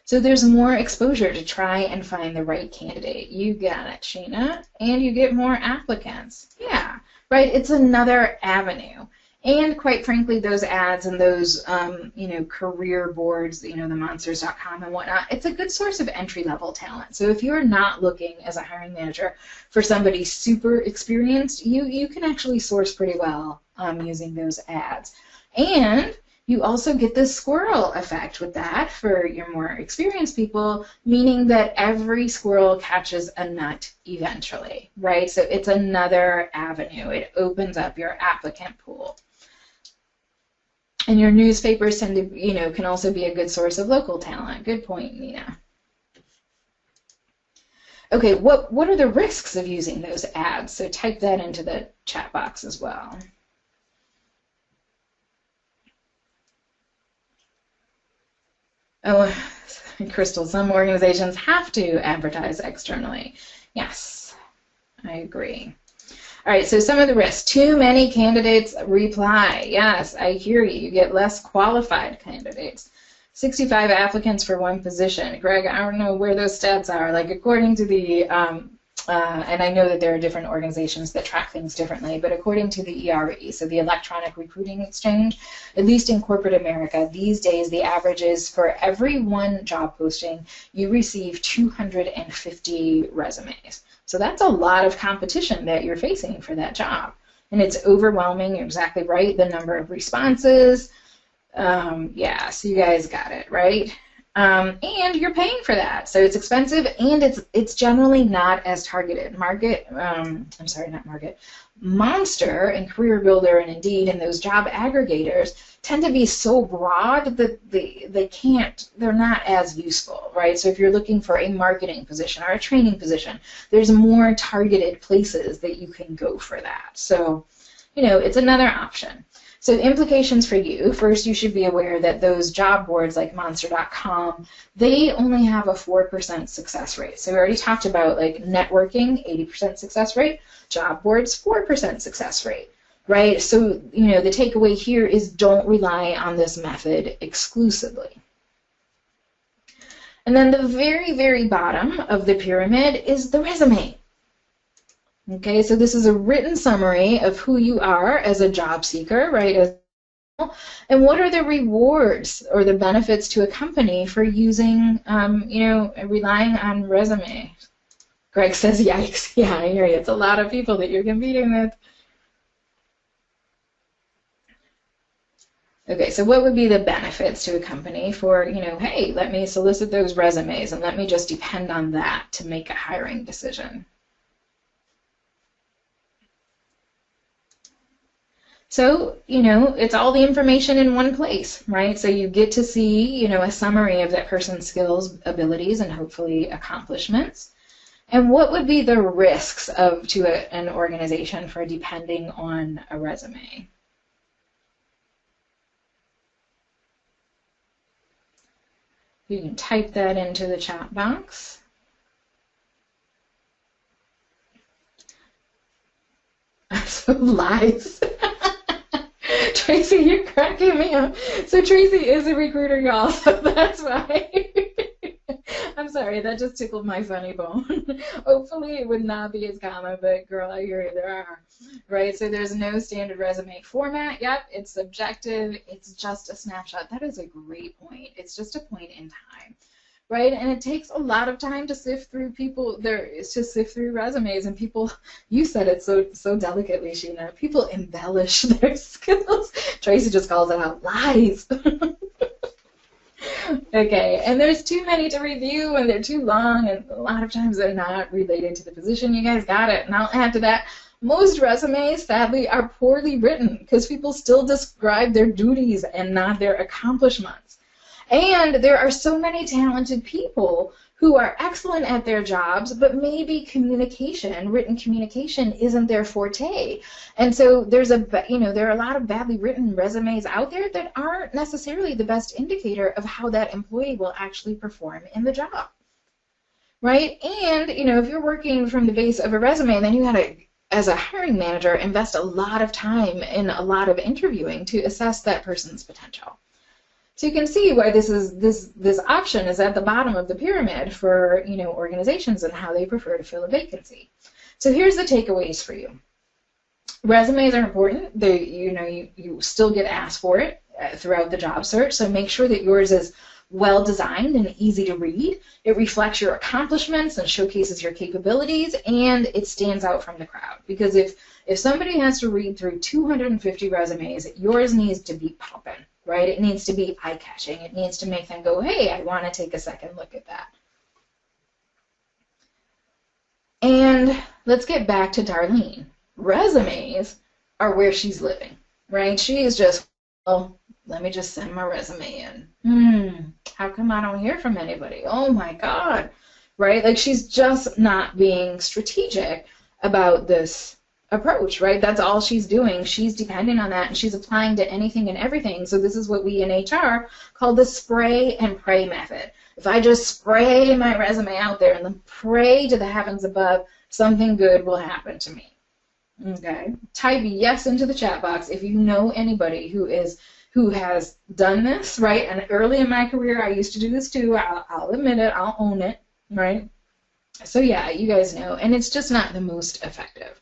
So there's more exposure to try and find the right candidate. You got it, Sheena. And you get more applicants. Yeah, right? It's another avenue. And quite frankly, those ads and those, career boards, the monsters.com and whatnot, it's a good source of entry-level talent. So if you're not looking as a hiring manager for somebody super experienced, you can actually source pretty well using those ads. And you also get the squirrel effect with that for your more experienced people, meaning that every squirrel catches a nut eventually, right? So it's another avenue. It opens up your applicant pool. And your newspapers tend to, can also be a good source of local talent. Good point, Nina. Okay, what are the risks of using those ads? So type that into the chat box as well. Oh, Crystal, some organizations have to advertise externally. Yes, I agree. All right, so some of the risks. Too many candidates reply. Yes, I hear you. You get less qualified candidates. 65 applicants for one position. Greg, I don't know where those stats are. Like, according to the, and I know that there are different organizations that track things differently, but according to the ERE, so the Electronic Recruiting Exchange, at least in corporate America, these days the average is for every one job posting, you receive 250 resumes. So that's a lot of competition that you're facing for that job. And it's overwhelming. You're exactly right. The number of responses. Yeah, so you guys got it, right? And you're paying for that. So it's expensive, and it's generally not as targeted. Monster and Career Builder and Indeed and those job aggregators tend to be so broad that they're not as useful, right? So if you're looking for a marketing position or a training position, there's more targeted places that you can go for that. So, it's another option. So implications for you, first you should be aware that those job boards like monster.com, they only have a 4% success rate. So we already talked about like networking, 80% success rate, job boards, 4% success rate, right? So, the takeaway here is don't rely on this method exclusively. And then the very, very bottom of the pyramid is the resume. Okay, so this is a written summary of who you are as a job seeker, right? And what are the rewards or the benefits to a company for using, relying on resume? Greg says, yikes. Yeah, I hear you. It's a lot of people that you're competing with. Okay, so what would be the benefits to a company for, hey, let me solicit those resumes and let me just depend on that to make a hiring decision? So, it's all the information in one place, right? So you get to see, a summary of that person's skills, abilities, and hopefully accomplishments. And what would be the risks to an organization for depending on a resume? You can type that into the chat box. So lies. Tracy, you're cracking me up. So Tracy is a recruiter, y'all, so that's why. I'm sorry, that just tickled my funny bone. Hopefully it would not be as common, but girl, I hear you, there are. Right, so there's no standard resume format. Yep, it's subjective. It's just a snapshot. That is a great point. It's just a point in time. Right, and it takes a lot of time to sift through resumes, and people, you said it so delicately, Sheena, people embellish their skills. Tracy just calls it out, lies. Okay, and there's too many to review, and they're too long, and a lot of times they're not related to the position. You guys got it, and I'll add to that, most resumes, sadly, are poorly written because people still describe their duties and not their accomplishments. And there are so many talented people who are excellent at their jobs, but maybe written communication isn't their forte. And so there are a lot of badly written resumes out there that aren't necessarily the best indicator of how that employee will actually perform in the job. Right? And, if you're working from the base of a resume, then you got to, as a hiring manager, invest a lot of time in a lot of interviewing to assess that person's potential. So you can see why this option is at the bottom of the pyramid for organizations and how they prefer to fill a vacancy. So here's the takeaways for you. Resumes are important. You still get asked for it throughout the job search. So make sure that yours is well designed and easy to read. It reflects your accomplishments and showcases your capabilities, and it stands out from the crowd. Because if somebody has to read through 250 resumes, yours needs to be popping. Right? It needs to be eye-catching. It needs to make them go, hey, I want to take a second look at that. And let's get back to Darlene. Resumes are where she's living, right? She is just, well, let me just send my resume in. How come I don't hear from anybody? Oh, my God. right? Like she's just not being strategic about this approach, right? That's all she's doing. She's depending on that and she's applying to anything and everything. So this is what we in HR call the spray and pray method. If I just spray my resume out there and then pray to the heavens above, something good will happen to me. Okay? Type yes into the chat box if you know anybody who has done this, right? And early in my career, I used to do this too. I'll admit it. I'll own it, right? So yeah, you guys know. And it's just not the most effective.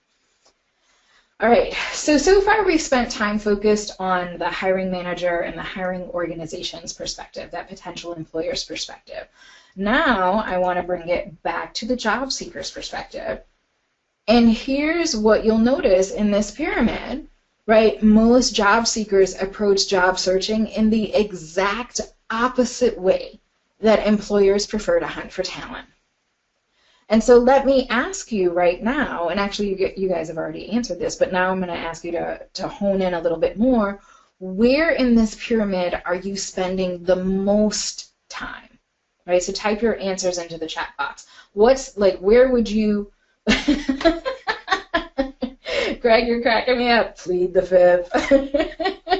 All right, so far we've spent time focused on the hiring manager and the hiring organization's perspective, that potential employer's perspective. Now I want to bring it back to the job seeker's perspective. And here's what you'll notice in this pyramid, right? Most job seekers approach job searching in the exact opposite way that employers prefer to hunt for talent. And so let me ask you right now, and actually you guys have already answered this, but now I'm going to ask you to hone in a little bit more. Where in this pyramid are you spending the most time? Right? So type your answers into the chat box. Where would you... Greg, you're cracking me up. Plead the fifth.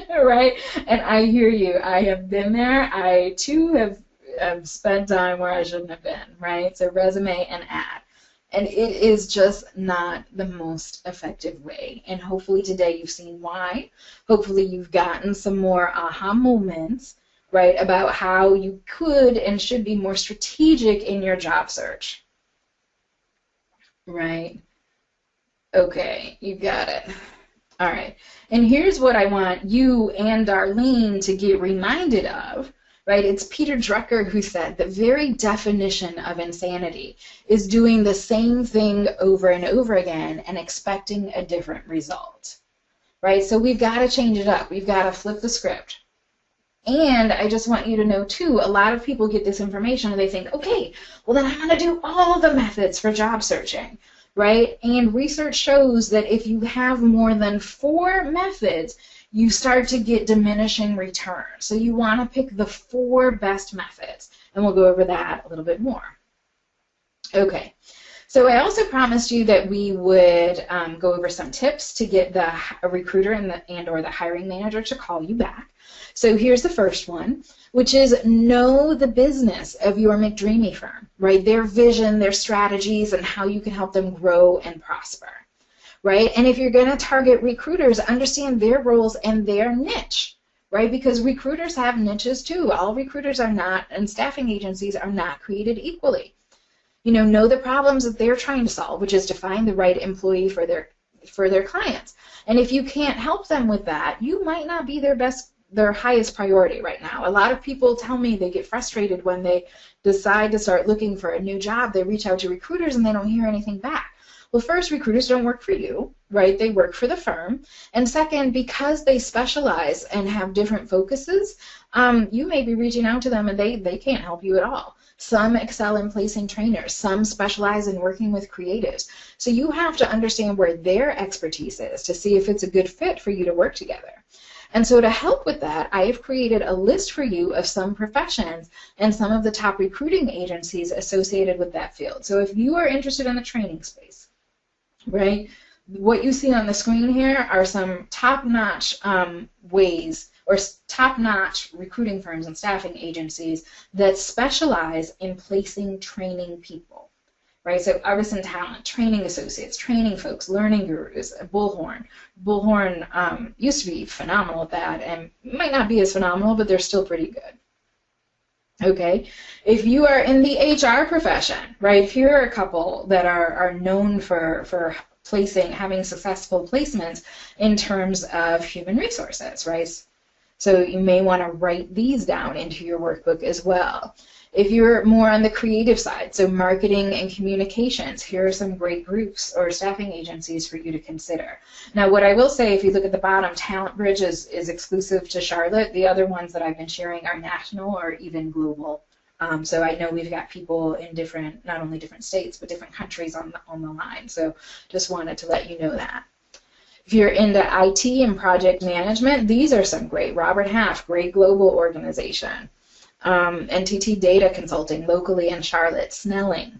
Right? And I hear you. I have been there. I, too, have spent time where I shouldn't have been, right? So resume and ad. And it is just not the most effective way. And hopefully today you've seen why. Hopefully you've gotten some more aha moments, right, about how you could and should be more strategic in your job search. Right? Okay, you got it. All right. And here's what I want you and Darlene to get reminded of. Right? It's Peter Drucker who said the very definition of insanity is doing the same thing over and over again and expecting a different result. Right? So we've got to change it up. We've got to flip the script. And I just want you to know, too, a lot of people get this information and they think, okay, well, then I'm going to do all the methods for job searching. Right? And research shows that if you have more than 4 methods, you start to get diminishing returns. So you want to pick the 4 best methods, and we'll go over that a little bit more. Okay, so I also promised you that we would go over some tips to get the recruiter and or the hiring manager to call you back. So here's the first one, which is know the business of your McDreamy firm, right? Their vision, their strategies, and how you can help them grow and prosper. Right? And if you're going to target recruiters, understand their roles and their niche, right? Because recruiters have niches too. All recruiters are not, and staffing agencies are not created equally. You know the problems that they're trying to solve, which is to find the right employee for their clients. And if you can't help them with that, you might not be their highest priority right now. A lot of people tell me they get frustrated when they decide to start looking for a new job. They reach out to recruiters and they don't hear anything back. Well, first, recruiters don't work for you, right? They work for the firm. And second, because they specialize and have different focuses, you may be reaching out to them and they can't help you at all. Some excel in placing trainers. Some specialize in working with creatives. So you have to understand where their expertise is to see if it's a good fit for you to work together. And so to help with that, I have created a list for you of some professions and some of the top recruiting agencies associated with that field. So if you are interested in the training space, right? What you see on the screen here are some top-notch ways or top-notch recruiting firms and staffing agencies that specialize in placing training people, right? So Artisan Talent, training associates, training folks, learning gurus, Bullhorn. Bullhorn used to be phenomenal at that and might not be as phenomenal, but they're still pretty good. Okay, if you are in the HR profession, right, here are a couple that are known for having successful placements in terms of human resources, right? So you may want to write these down into your workbook as well. If you're more on the creative side, so marketing and communications, here are some great groups or staffing agencies for you to consider. Now, what I will say, if you look at the bottom, Talent Bridge is exclusive to Charlotte. The other ones that I've been sharing are national or even global. So I know we've got people in not only different states, but different countries on the line. So just wanted to let you know that. If you're into IT and project management, these are some great. Robert Half, great global organization. NTT Data Consulting, locally in Charlotte. Snelling,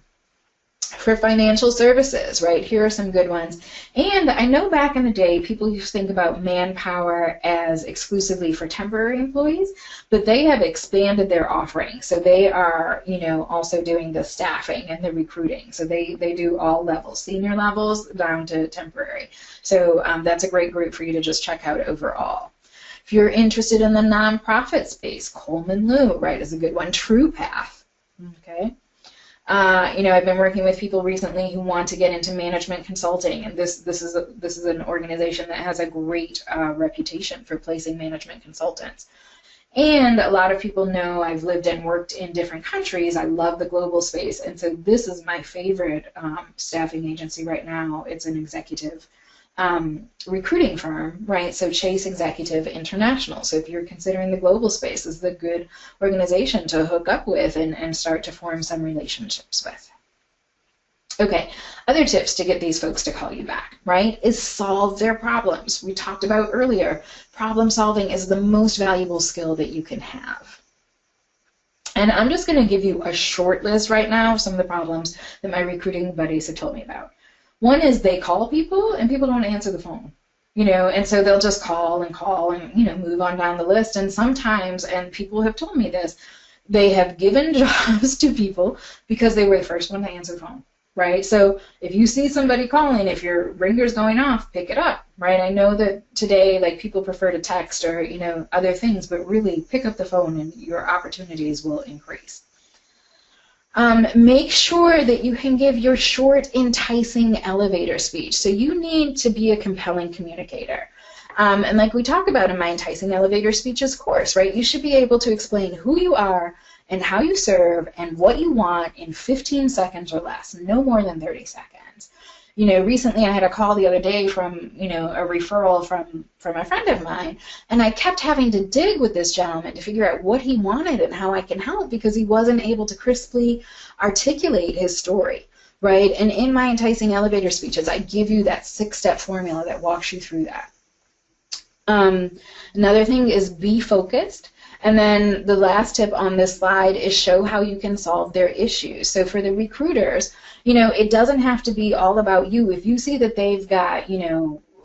For financial services, right? Here are some good ones. And I know back in the day, people used to think about manpower as exclusively for temporary employees, but they have expanded their offering. So they are, also doing the staffing and the recruiting. So they do all levels, senior levels down to temporary. So that's a great group for you to just check out overall. If you're interested in the nonprofit space, Coleman Liu, right, is a good one. TruePath, okay? I've been working with people recently who want to get into management consulting, and this is an organization that has a great reputation for placing management consultants. And a lot of people know I've lived and worked in different countries. I love the global space, and so this is my favorite staffing agency right now. It's an executive recruiting firm, right? So Chase Executive International. So if you're considering the global space, this is a good organization to hook up with and start to form some relationships with. Okay, other tips to get these folks to call you back, right, is solve their problems. We talked about earlier, problem solving is the most valuable skill that you can have. And I'm just going to give you a short list right now of some of the problems that my recruiting buddies have told me about. One is they call people and people don't answer the phone, and so they'll just call and, move on down the list. And sometimes, and people have told me this, they have given jobs to people because they were the first one to answer the phone, right? So if you see somebody calling, if your ringer's going off, pick it up, right? I know that today, people prefer to text or, other things, but really pick up the phone and your opportunities will increase. Make sure that you can give your short, enticing elevator speech. So you need to be a compelling communicator. And like we talk about in my enticing elevator speeches course, right? You should be able to explain who you are and how you serve and what you want in 15 seconds or less, no more than 30 seconds. Recently I had a call the other day from, a referral from a friend of mine, and I kept having to dig with this gentleman to figure out what he wanted and how I can help because he wasn't able to crisply articulate his story, right? And in my enticing elevator speeches, I give you that 6-step formula that walks you through that. Another thing is be focused. And then the last tip on this slide is show how you can solve their issues. So for the recruiters, it doesn't have to be all about you. If you see that they've got,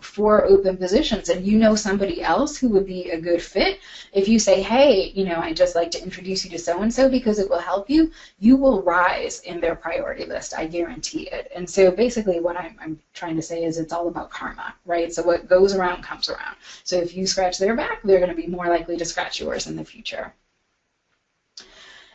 4 open positions and somebody else who would be a good fit, if you say, hey, I'd just like to introduce you to so-and-so because it will help you, you will rise in their priority list. I guarantee it. And so basically what I'm trying to say is it's all about karma, right? So what goes around comes around. So if you scratch their back, they're going to be more likely to scratch yours in the future.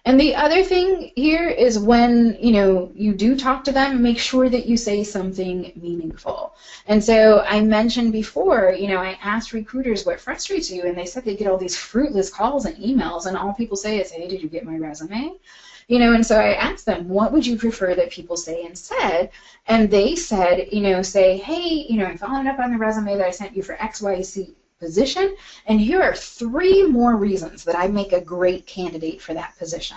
And the other thing here is when, you do talk to them, make sure that you say something meaningful. And so I mentioned before, I asked recruiters what frustrates you, and they said they get all these fruitless calls and emails, and all people say is, hey, did you get my resume? And so I asked them, what would you prefer that people say instead? And they said, say, hey, I'm following up on the resume that I sent you for XYZ position, and here are 3 more reasons that I make a great candidate for that position.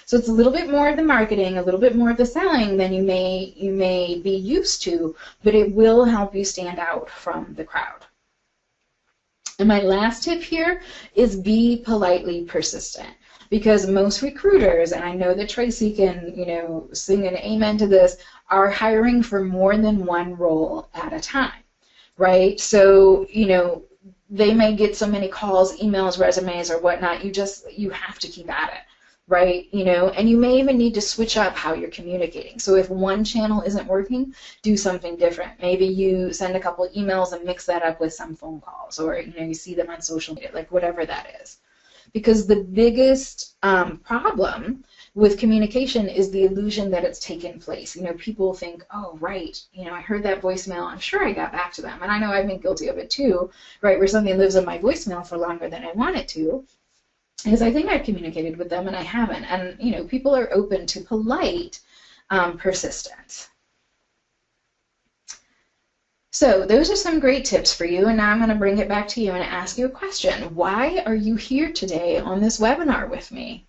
So it's a little bit more of the marketing, a little bit more of the selling than you may be used to, but it will help you stand out from the crowd. And my last tip here is be politely persistent, because most recruiters, and I know that Tracy can, sing an amen to this, are hiring for more than one role at a time, right? So, they may get so many calls, emails, resumes, or whatnot. You have to keep at it, right? And you may even need to switch up how you're communicating. So if one channel isn't working, do something different. Maybe you send a couple emails and mix that up with some phone calls, or you see them on social media, like whatever that is. Because the biggest problem with communication is the illusion that it's taken place. People think, oh, right, I heard that voicemail, I'm sure I got back to them. And I know I've been guilty of it too, right, where something lives in my voicemail for longer than I want it to, because I think I've communicated with them and I haven't. And, people are open to polite persistence. So those are some great tips for you, and now I'm going to bring it back to you and ask you a question. Why are you here today on this webinar with me?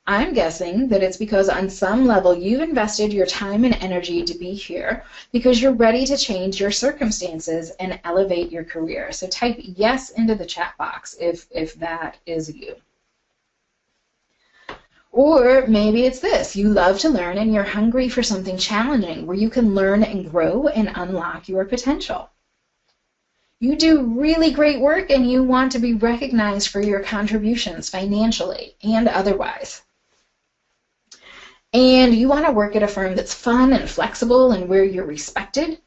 I'm guessing that it's because on some level you've invested your time and energy to be here because you're ready to change your circumstances and elevate your career. So type yes into the chat box if that is you. Or maybe it's this: you love to learn and you're hungry for something challenging where you can learn and grow and unlock your potential. You do really great work and you want to be recognized for your contributions financially and otherwise. And you want to work at a firm that's fun and flexible and where you're respected,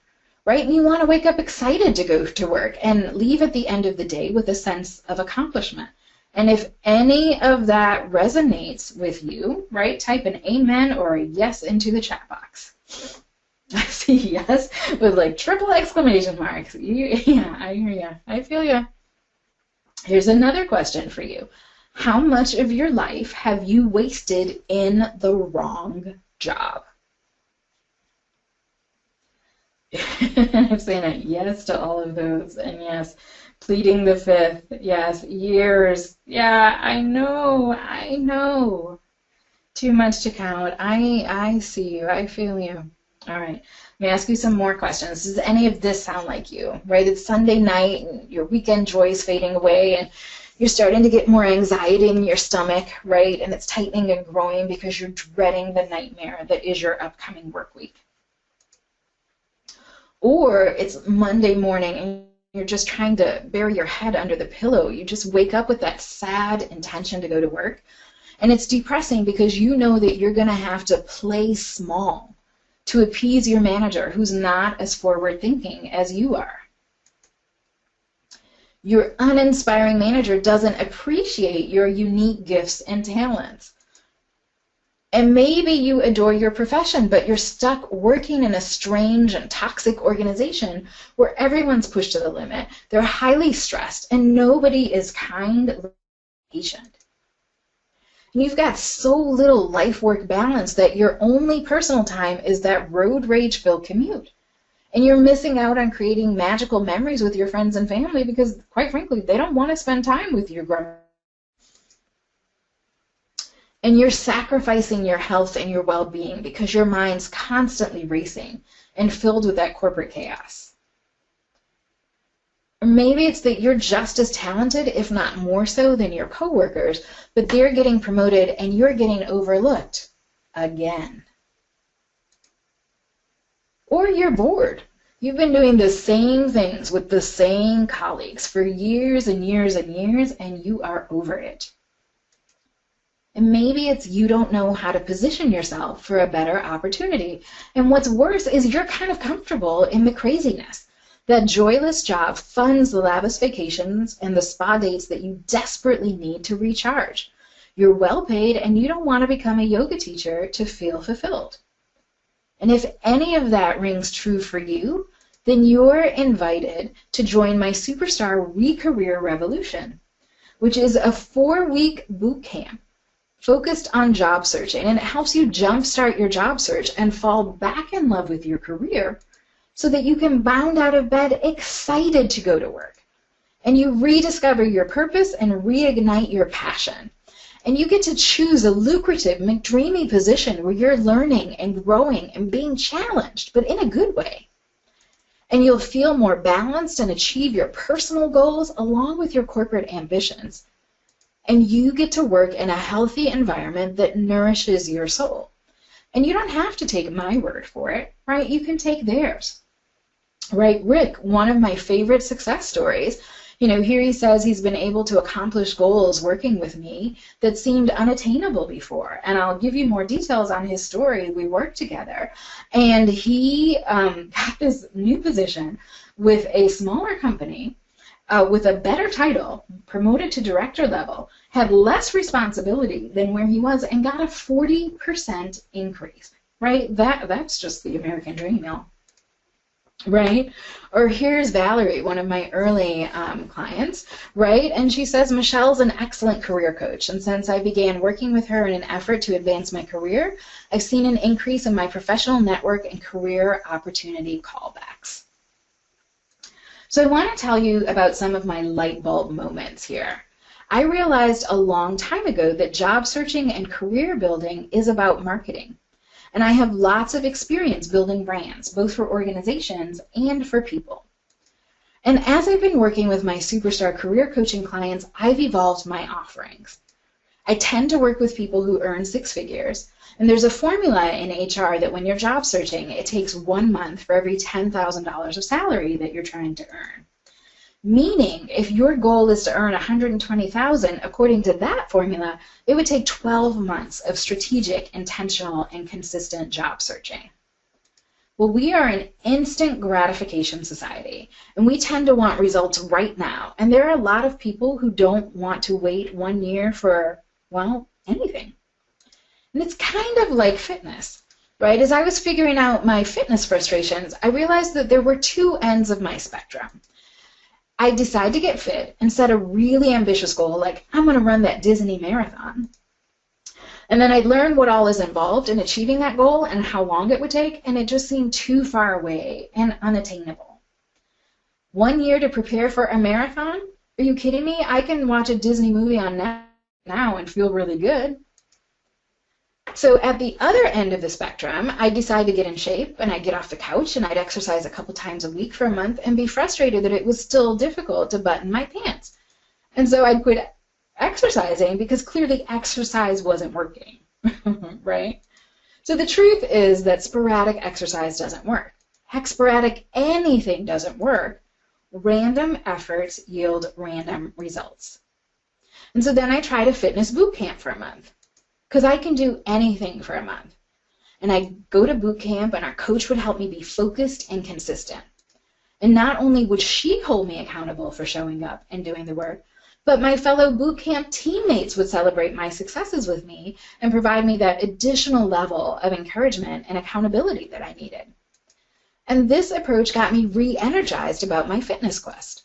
right? And you want to wake up excited to go to work and leave at the end of the day with a sense of accomplishment. And if any of that resonates with you, right, type an amen or a yes into the chat box. I see yes with like triple exclamation marks. Yeah, I hear you. I feel you. Here's another question for you. How much of your life have you wasted in the wrong job? I'm saying a yes to all of those, and yes, pleading the fifth, yes, years. Yeah, I know. Too much to count. I see you. I feel you. All right. Let me ask you some more questions. Does any of this sound like you? Right? It's Sunday night and your weekend joy is fading away and you're starting to get more anxiety in your stomach, right? And it's tightening and growing because you're dreading the nightmare that is your upcoming work week. Or it's Monday morning and you're just trying to bury your head under the pillow. You just wake up with that sad intention to go to work. And it's depressing because you know that you're going to have to play small to appease your manager who's not as forward-thinking as you are. Your uninspiring manager doesn't appreciate your unique gifts and talents. And maybe you adore your profession, but you're stuck working in a strange and toxic organization where everyone's pushed to the limit. They're highly stressed, and nobody is kind or patient. And you've got so little life-work balance that your only personal time is that road rage-filled commute. And you're missing out on creating magical memories with your friends and family because, quite frankly, they don't want to spend time with your grandma. And you're sacrificing your health and your well-being because your mind's constantly racing and filled with that corporate chaos. Or maybe it's that you're just as talented, if not more so, than your coworkers, but they're getting promoted and you're getting overlooked again. Or you're bored. You've been doing the same things with the same colleagues for years and years and years, and you are over it. And maybe it's you don't know how to position yourself for a better opportunity. And what's worse is you're kind of comfortable in the craziness. That joyless job funds the lavish vacations and the spa dates that you desperately need to recharge. You're well paid and you don't want to become a yoga teacher to feel fulfilled. And if any of that rings true for you, then you're invited to join my Superstar Re-Career Revolution, which is a 4-week boot camp focused on job searching, and it helps you jumpstart your job search and fall back in love with your career so that you can bound out of bed excited to go to work. And you rediscover your purpose and reignite your passion. And you get to choose a lucrative McDreamy position where you're learning and growing and being challenged, but in a good way. And you'll feel more balanced and achieve your personal goals along with your corporate ambitions. And you get to work in a healthy environment that nourishes your soul. And you don't have to take my word for it, right? You can take theirs. Right, Rick, one of my favorite success stories, here he says he's been able to accomplish goals working with me that seemed unattainable before. And I'll give you more details on his story. We worked together, and he got this new position with a smaller company with a better title, promoted to director level, had less responsibility than where he was, and got a 40% increase. Right? That's just the American dream, y'all. Right? Or here's Valerie, one of my early clients, right? And she says, Michelle's an excellent career coach, and since I began working with her in an effort to advance my career, I've seen an increase in my professional network and career opportunity callbacks. So I want to tell you about some of my light bulb moments here. I realized a long time ago that job searching and career building is about marketing. And I have lots of experience building brands, both for organizations and for people. And as I've been working with my Superstar career coaching clients, I've evolved my offerings. I tend to work with people who earn six figures, and there's a formula in HR that when you're job searching, it takes 1 month for every $10,000 of salary that you're trying to earn. Meaning, if your goal is to earn $120,000, according to that formula, it would take 12 months of strategic, intentional, and consistent job searching. Well, we are an instant gratification society, and we tend to want results right now. And there are a lot of people who don't want to wait 1 year for, well, anything. And it's kind of like fitness, right? As I was figuring out my fitness frustrations, I realized that there were two ends of my spectrum. I decided to get fit and set a really ambitious goal, like I'm going to run that Disney marathon. And then I learned what all is involved in achieving that goal and how long it would take, and it just seemed too far away and unattainable. 1 year to prepare for a marathon? Are you kidding me? I can watch a Disney movie on Netflix now and feel really good. So at the other end of the spectrum, I decided to get in shape, and I'd get off the couch and I'd exercise a couple times a week for a month and be frustrated that it was still difficult to button my pants. And so I'd quit exercising because clearly exercise wasn't working, right? So the truth is that sporadic exercise doesn't work. Heck, sporadic anything doesn't work. Random efforts yield random results. And so then I tried a fitness boot camp for a month because I can do anything for a month. And I'd go to boot camp and our coach would help me be focused and consistent. And not only would she hold me accountable for showing up and doing the work, but my fellow boot camp teammates would celebrate my successes with me and provide me that additional level of encouragement and accountability that I needed. And this approach got me re-energized about my fitness quest.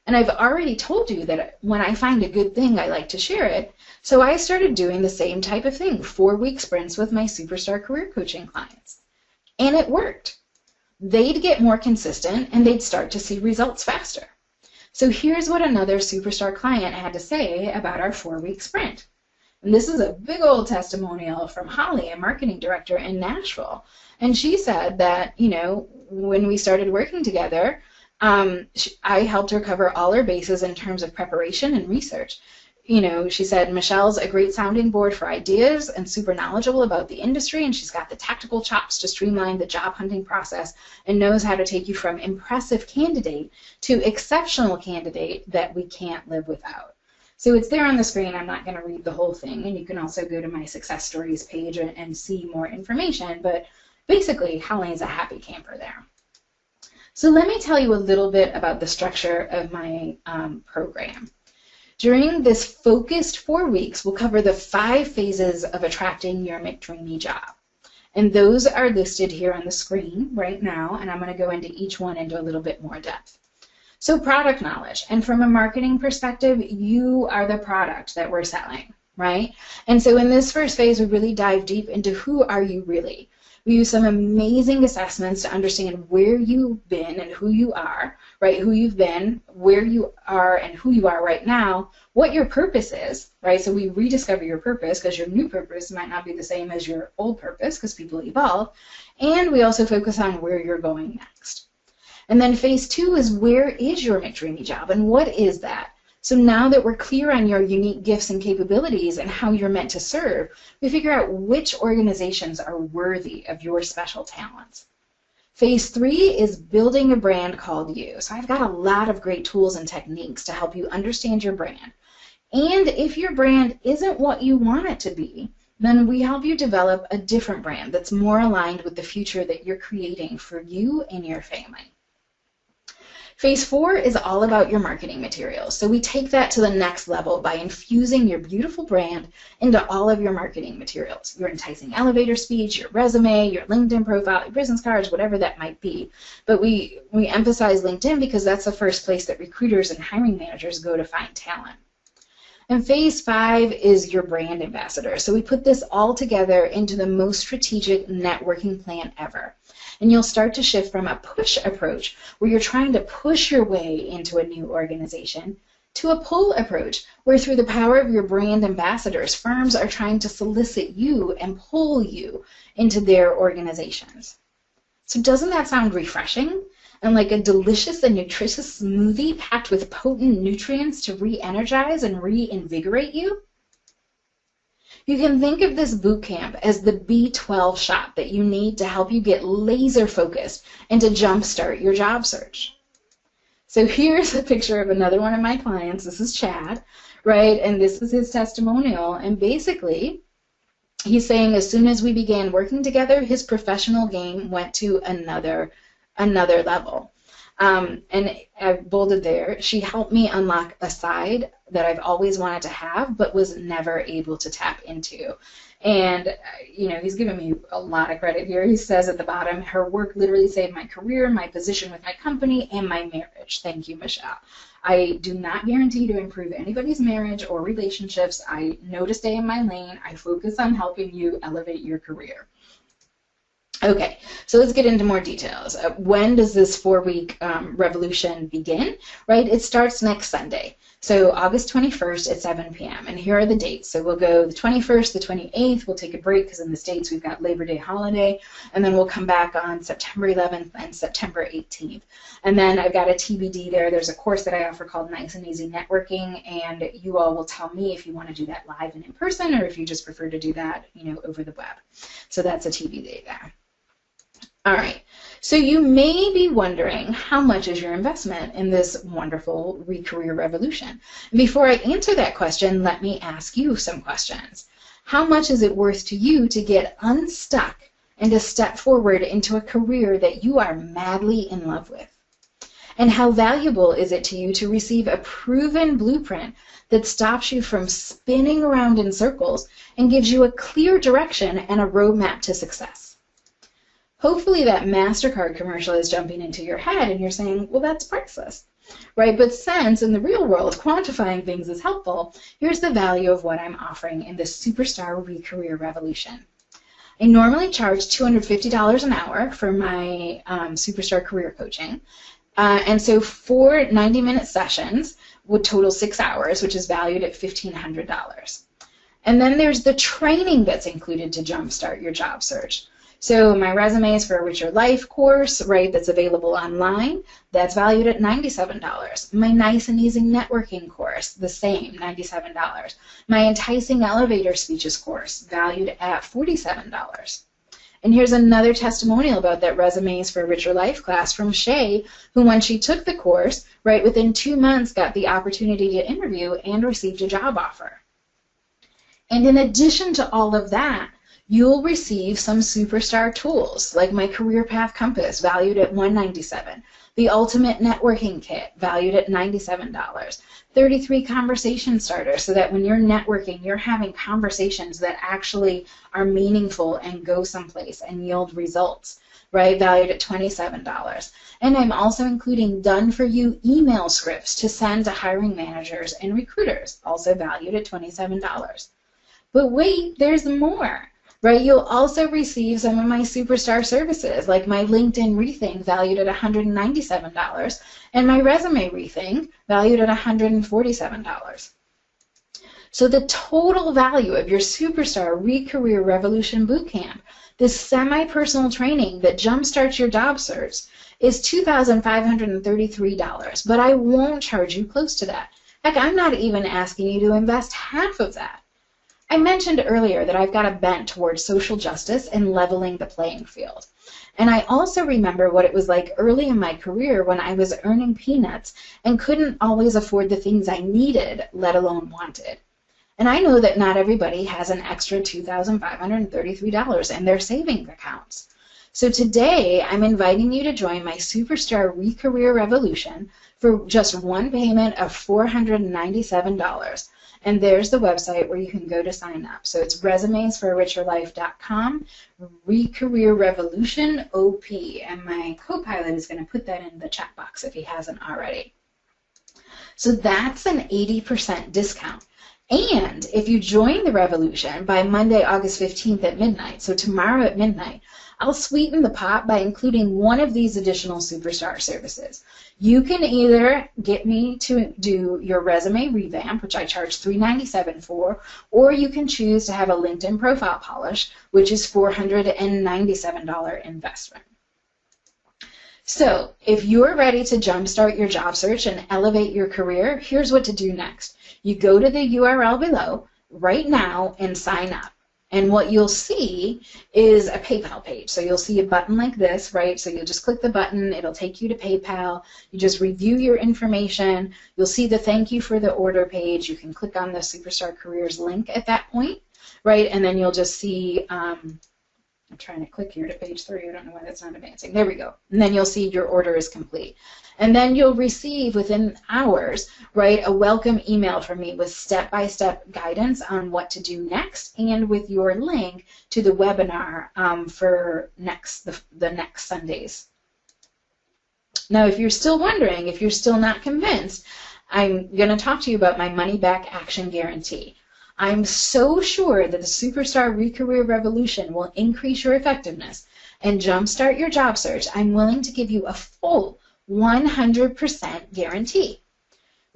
And I've already told you that when I find a good thing, I like to share it. So I started doing the same type of thing, 4-week sprints with my superstar career coaching clients. And it worked. They'd get more consistent and they'd start to see results faster. So here's what another superstar client had to say about our 4-week sprint. And this is a big old testimonial from Holly, a marketing director in Nashville. And she said that, when we started working together, I helped her cover all her bases in terms of preparation and research. She said, Michelle's a great sounding board for ideas and super knowledgeable about the industry, and she's got the tactical chops to streamline the job hunting process and knows how to take you from impressive candidate to exceptional candidate that we can't live without. So it's there on the screen. I'm not going to read the whole thing, and you can also go to my success stories page and see more information, but basically, Holly's a happy camper there. So let me tell you a little bit about the structure of my program. During this focused 4 weeks, we'll cover the 5 phases of attracting your McDreamy job. And those are listed here on the screen right now, and I'm going to go into each one into a little bit more depth. So product knowledge, and from a marketing perspective, you are the product that we're selling, right? And so in this first phase, we really dive deep into who are you really. We use some amazing assessments to understand where you've been and who you are, right? Who you've been, where you are, and who you are right now, what your purpose is, right? So we rediscover your purpose because your new purpose might not be the same as your old purpose because people evolve. And we also focus on where you're going next. And then phase 2 is where is your McDreamy job and what is that? So now that we're clear on your unique gifts and capabilities and how you're meant to serve, we figure out which organizations are worthy of your special talents. Phase 3 is building a brand called you. So I've got a lot of great tools and techniques to help you understand your brand. And if your brand isn't what you want it to be, then we help you develop a different brand that's more aligned with the future that you're creating for you and your family. Phase 4 is all about your marketing materials. So we take that to the next level by infusing your beautiful brand into all of your marketing materials. Your enticing elevator speech, your resume, your LinkedIn profile, your business cards, whatever that might be. But we emphasize LinkedIn because that's the first place that recruiters and hiring managers go to find talent. And phase 5 is your brand ambassador. So we put this all together into the most strategic networking plan ever. And you'll start to shift from a push approach where you're trying to push your way into a new organization to a pull approach where through the power of your brand ambassadors, firms are trying to solicit you and pull you into their organizations. So doesn't that sound refreshing? And like a delicious and nutritious smoothie packed with potent nutrients to re-energize and reinvigorate you? You can think of this boot camp as the B12 shot that you need to help you get laser focused and to jumpstart your job search. So here's a picture of another one of my clients. This is Chad, right? And this is his testimonial. And basically, he's saying as soon as we began working together, his professional game went to another level. And I bolded there, she helped me unlock a side that I've always wanted to have but was never able to tap into. And, he's given me a lot of credit here. He says at the bottom, her work literally saved my career, my position with my company, and my marriage. Thank you, Michelle. I do not guarantee to improve anybody's marriage or relationships. I know to stay in my lane. I focus on helping you elevate your career. Okay, so let's get into more details. When does this 4-week revolution begin? Right, it starts next Sunday. So August 21st at 7 p.m. And here are the dates. So we'll go the 21st, the 28th. We'll take a break because in the States we've got Labor Day holiday. And then we'll come back on September 11th and September 18th. And then I've got a TBD there. There's a course that I offer called Nice and Easy Networking. And you all will tell me if you want to do that live and in person or if you just prefer to do that, over the web. So that's a TBD there. All right, so you may be wondering how much is your investment in this wonderful career revolution? Before I answer that question, let me ask you some questions. How much is it worth to you to get unstuck and to step forward into a career that you are madly in love with? And how valuable is it to you to receive a proven blueprint that stops you from spinning around in circles and gives you a clear direction and a roadmap to success? Hopefully that MasterCard commercial is jumping into your head and you're saying, well, that's priceless, right? But since in the real world quantifying things is helpful, here's the value of what I'm offering in this Superstar Career Revolution. I normally charge $250 an hour for my Superstar Career Coaching. And so 4 90-minute sessions would total 6 hours, which is valued at $1,500. And then there's the training that's included to jumpstart your job search. So my Resumes for a Richer Life course, right, that's available online, that's valued at $97. My Nice and Easy Networking course, the same, $97. My Enticing Elevator Speeches course, valued at $47. And here's another testimonial about that Resumes for a Richer Life class from Shay, who when she took the course, right, within 2 months got the opportunity to interview and received a job offer. And in addition to all of that, you'll receive some superstar tools like my Career Path Compass, valued at $197, the Ultimate Networking Kit, valued at $97, 33 conversation starters, so that when you're networking, you're having conversations that actually are meaningful and go someplace and yield results, right, valued at $27. And I'm also including done-for-you email scripts to send to hiring managers and recruiters, also valued at $27. But wait, there's more. Right, you'll also receive some of my superstar services, like my LinkedIn Rethink, valued at $197, and my Resume Rethink, valued at $147. So the total value of your Superstar Career Revolution Bootcamp, this semi-personal training that jumpstarts your job search, is $2,533, but I won't charge you close to that. Heck, I'm not even asking you to invest half of that. I mentioned earlier that I've got a bent towards social justice and leveling the playing field. And I also remember what it was like early in my career when I was earning peanuts and couldn't always afford the things I needed, let alone wanted. And I know that not everybody has an extra $2,533 in their savings accounts. So today, I'm inviting you to join my Superstar Career Revolution for just one payment of $497. And there's the website where you can go to sign up. So it's resumesforaricherlife.com, Career Revolution OP. And my co-pilot is going to put that in the chat box if he hasn't already. So that's an 80% discount. And if you join the revolution by Monday, August 15th at midnight, so tomorrow at midnight, I'll sweeten the pot by including one of these additional superstar services. You can either get me to do your resume revamp, which I charge $397 for, or you can choose to have a LinkedIn profile polish, which is $497 investment. So if you're ready to jumpstart your job search and elevate your career, here's what to do next. You go to the URL below, right now and sign up. And what you'll see is a PayPal page. So you'll see a button like this, right? So you'll just click the button. It'll take you to PayPal. You just review your information. You'll see the thank you for the order page. You can click on the Superstar Careers link at that point, right? And then you'll just see, I'm trying to click here to page 3. I don't know why that's not advancing. There we go. And then you'll see your order is complete. And then you'll receive within hours, right, a welcome email from me with step-by-step guidance on what to do next and with your link to the webinar for the next Sundays. Now, if you're still wondering, if you're still not convinced, I'm going to talk to you about my money-back action guarantee. I'm so sure that the Superstar Recareer Revolution will increase your effectiveness and jumpstart your job search. I'm willing to give you a full 100% guarantee,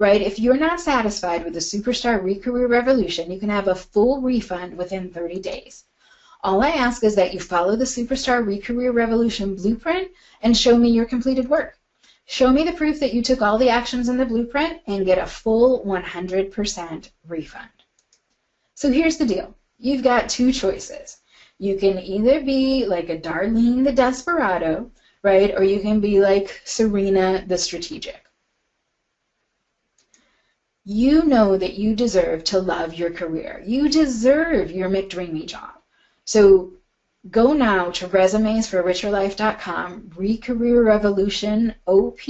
right? If you're not satisfied with the Superstar Recareer Revolution, you can have a full refund within 30 days. All I ask is that you follow the Superstar Recareer Revolution blueprint and show me your completed work. Show me the proof that you took all the actions in the blueprint and get a full 100% refund. So here's the deal. You've got 2 choices. You can either be like a Darlene the Desperado, right? Or you can be like Serena the Strategic. You know that you deserve to love your career. You deserve your McDreamy job. So go now to resumesforricherlife.com, Recareer Revolution OP,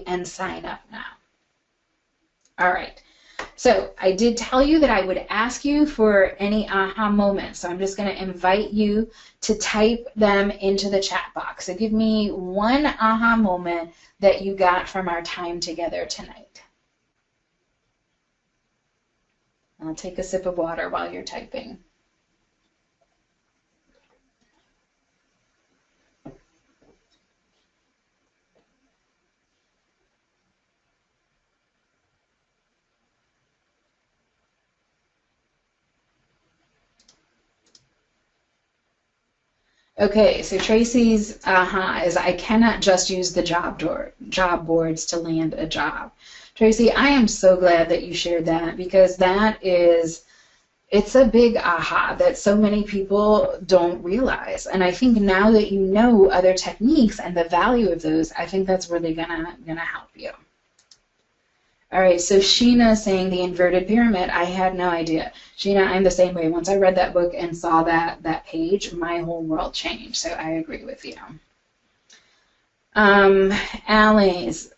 and sign up now. All right. So I did tell you that I would ask you for any aha moments. So I'm just going to invite you to type them into the chat box. So give me one aha moment that you got from our time together tonight. I'll take a sip of water while you're typing. Okay, so Tracy's aha is I cannot just use the job boards to land a job. Tracy, I am so glad that you shared that because it's a big aha that so many people don't realize. And I think now that you know other techniques and the value of those, I think that's really gonna help you. All right, so Sheena saying the inverted pyramid. I had no idea. Sheena, I'm the same way. Once I read that book and saw that page, my whole world changed. So I agree with you. Allie's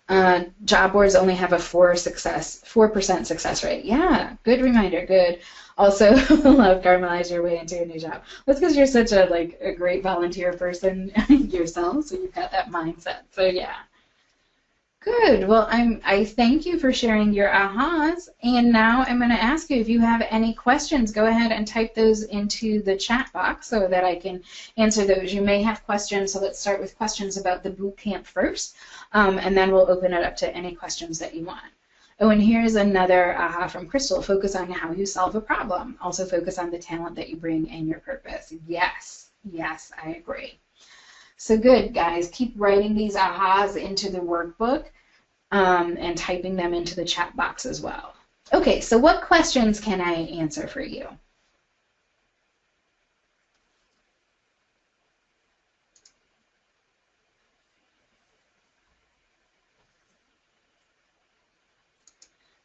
job boards only have a 4% success rate. Yeah, good reminder. Good. Also, love Caramelize your way into a new job. That's because you're such a great volunteer person yourself, so you've got that mindset. So yeah. Good. Well, I thank you for sharing your ahas, and now I'm going to ask you if you have any questions. Go ahead and type those into the chat box so that I can answer those. You may have questions, so let's start with questions about the boot camp first, and then we'll open it up to any questions that you want. Oh, and here's another aha from Crystal. Focus on how you solve a problem. Also focus on the talent that you bring and your purpose. Yes, yes, I agree. So good, guys. Keep writing these ahas into the workbook and typing them into the chat box as well. Okay, so what questions can I answer for you?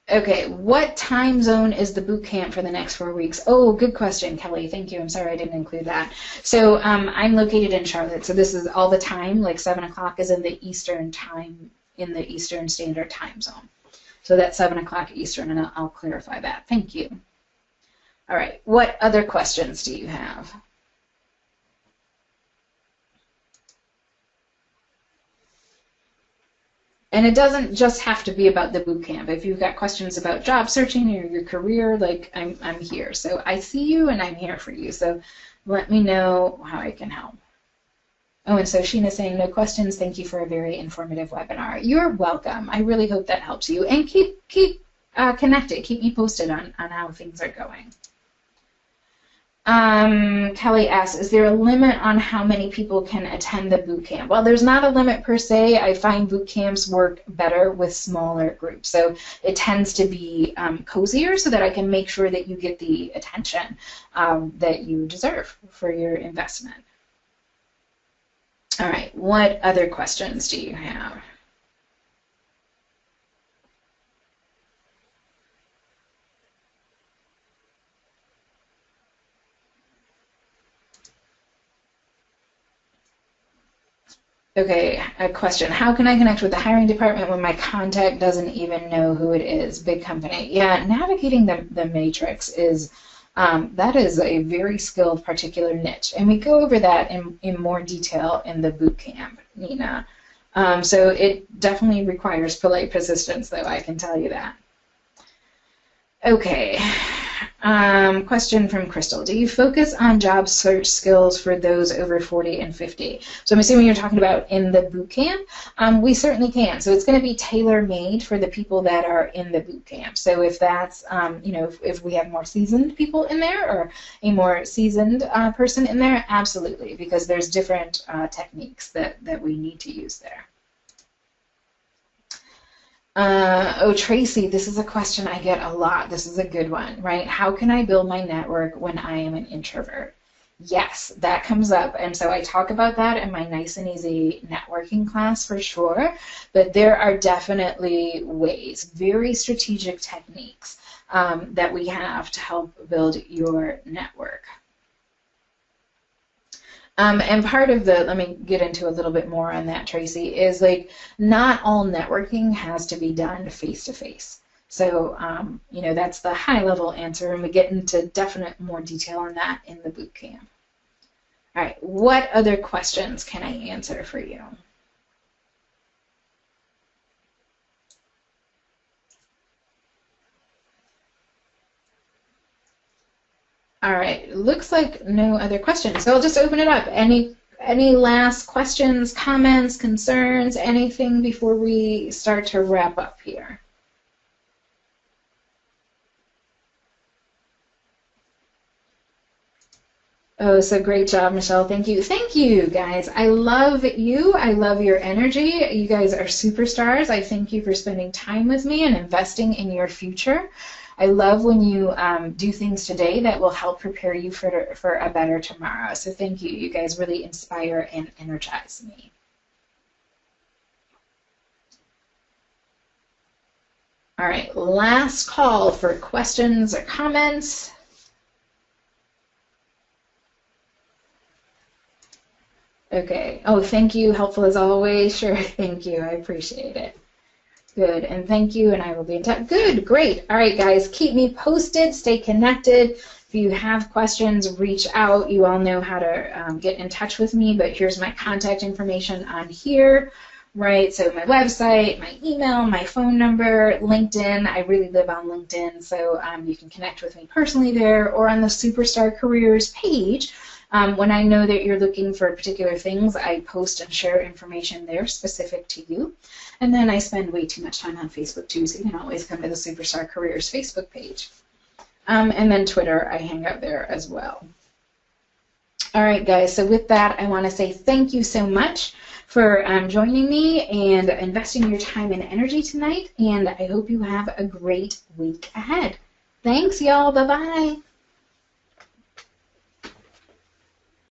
Okay, what time zone is the boot camp for the next 4 weeks? Oh, good question, Kelly. Thank you. I'm sorry I didn't include that. So I'm located in Charlotte, so this is all the time, like 7 o'clock is in the Eastern time, in the Eastern Standard Time Zone. So that's 7 o'clock Eastern, and I'll clarify that. Thank you. All right, what other questions do you have? And it doesn't just have to be about the boot camp. If you've got questions about job searching or your career, like I'm here. So I see you and I'm here for you. So let me know how I can help. Oh, and so Sheena's saying, no questions. Thank you for a very informative webinar. You're welcome. I really hope that helps you. And keep connected. Keep me posted on how things are going. Kelly asks, is there a limit on how many people can attend the boot camp? Well, there's not a limit per se. I find boot camps work better with smaller groups. So it tends to be cozier so that I can make sure that you get the attention that you deserve for your investment. All right, what other questions do you have? Okay, a question. How can I connect with the hiring department when my contact doesn't even know who it is? Big company. Yeah, navigating the matrix is, that is a very skilled particular niche. And we go over that in more detail in the boot camp, Nina. So it definitely requires polite persistence, though, I can tell you that. Okay. Question from Crystal. Do you focus on job search skills for those over 40 and 50? So I'm assuming you're talking about in the boot camp. We certainly can. So it's going to be tailor-made for the people that are in the boot camp. So if that's, if we have more seasoned people in there or a more seasoned person in there, absolutely, because there's different techniques that we need to use there. Oh, Tracy, this is a question I get a lot. This is a good one, right? How can I build my network when I am an introvert? Yes, that comes up, and so I talk about that in my Nice and Easy networking class for sure, but there are definitely ways, very strategic techniques that we have to help build your network. And part of the, let me get into a little bit more on that, Tracy, is like not all networking has to be done face-to-face. So, that's the high-level answer, and we get into definite more detail on that in the boot camp. All right, what other questions can I answer for you? All right, looks like no other questions. So I'll just open it up. Any last questions, comments, concerns, anything before we start to wrap up here? Oh, so great job, Michelle. Thank you. Thank you, guys. I love you. I love your energy. You guys are superstars. I thank you for spending time with me and investing in your future. I love when you do things today that will help prepare you for a better tomorrow. So thank you. You guys really inspire and energize me. All right, last call for questions or comments. Okay. Oh, thank you. Helpful as always. Sure. Thank you. I appreciate it. Good, and thank you, and I will be in touch. Good, great. All right, guys, keep me posted. Stay connected. If you have questions, reach out. You all know how to get in touch with me, but here's my contact information on here, right? So my website, my email, my phone number, LinkedIn. I really live on LinkedIn, so you can connect with me personally there or on the Superstar Careers page. When I know that you're looking for particular things, I post and share information there specific to you. And then I spend way too much time on Facebook too, so you can always come to the Superstar Careers Facebook page. And then Twitter, I hang out there as well. All right, guys, so with that, I want to say thank you so much for joining me and investing your time and energy tonight, and I hope you have a great week ahead. Thanks, y'all. Bye-bye.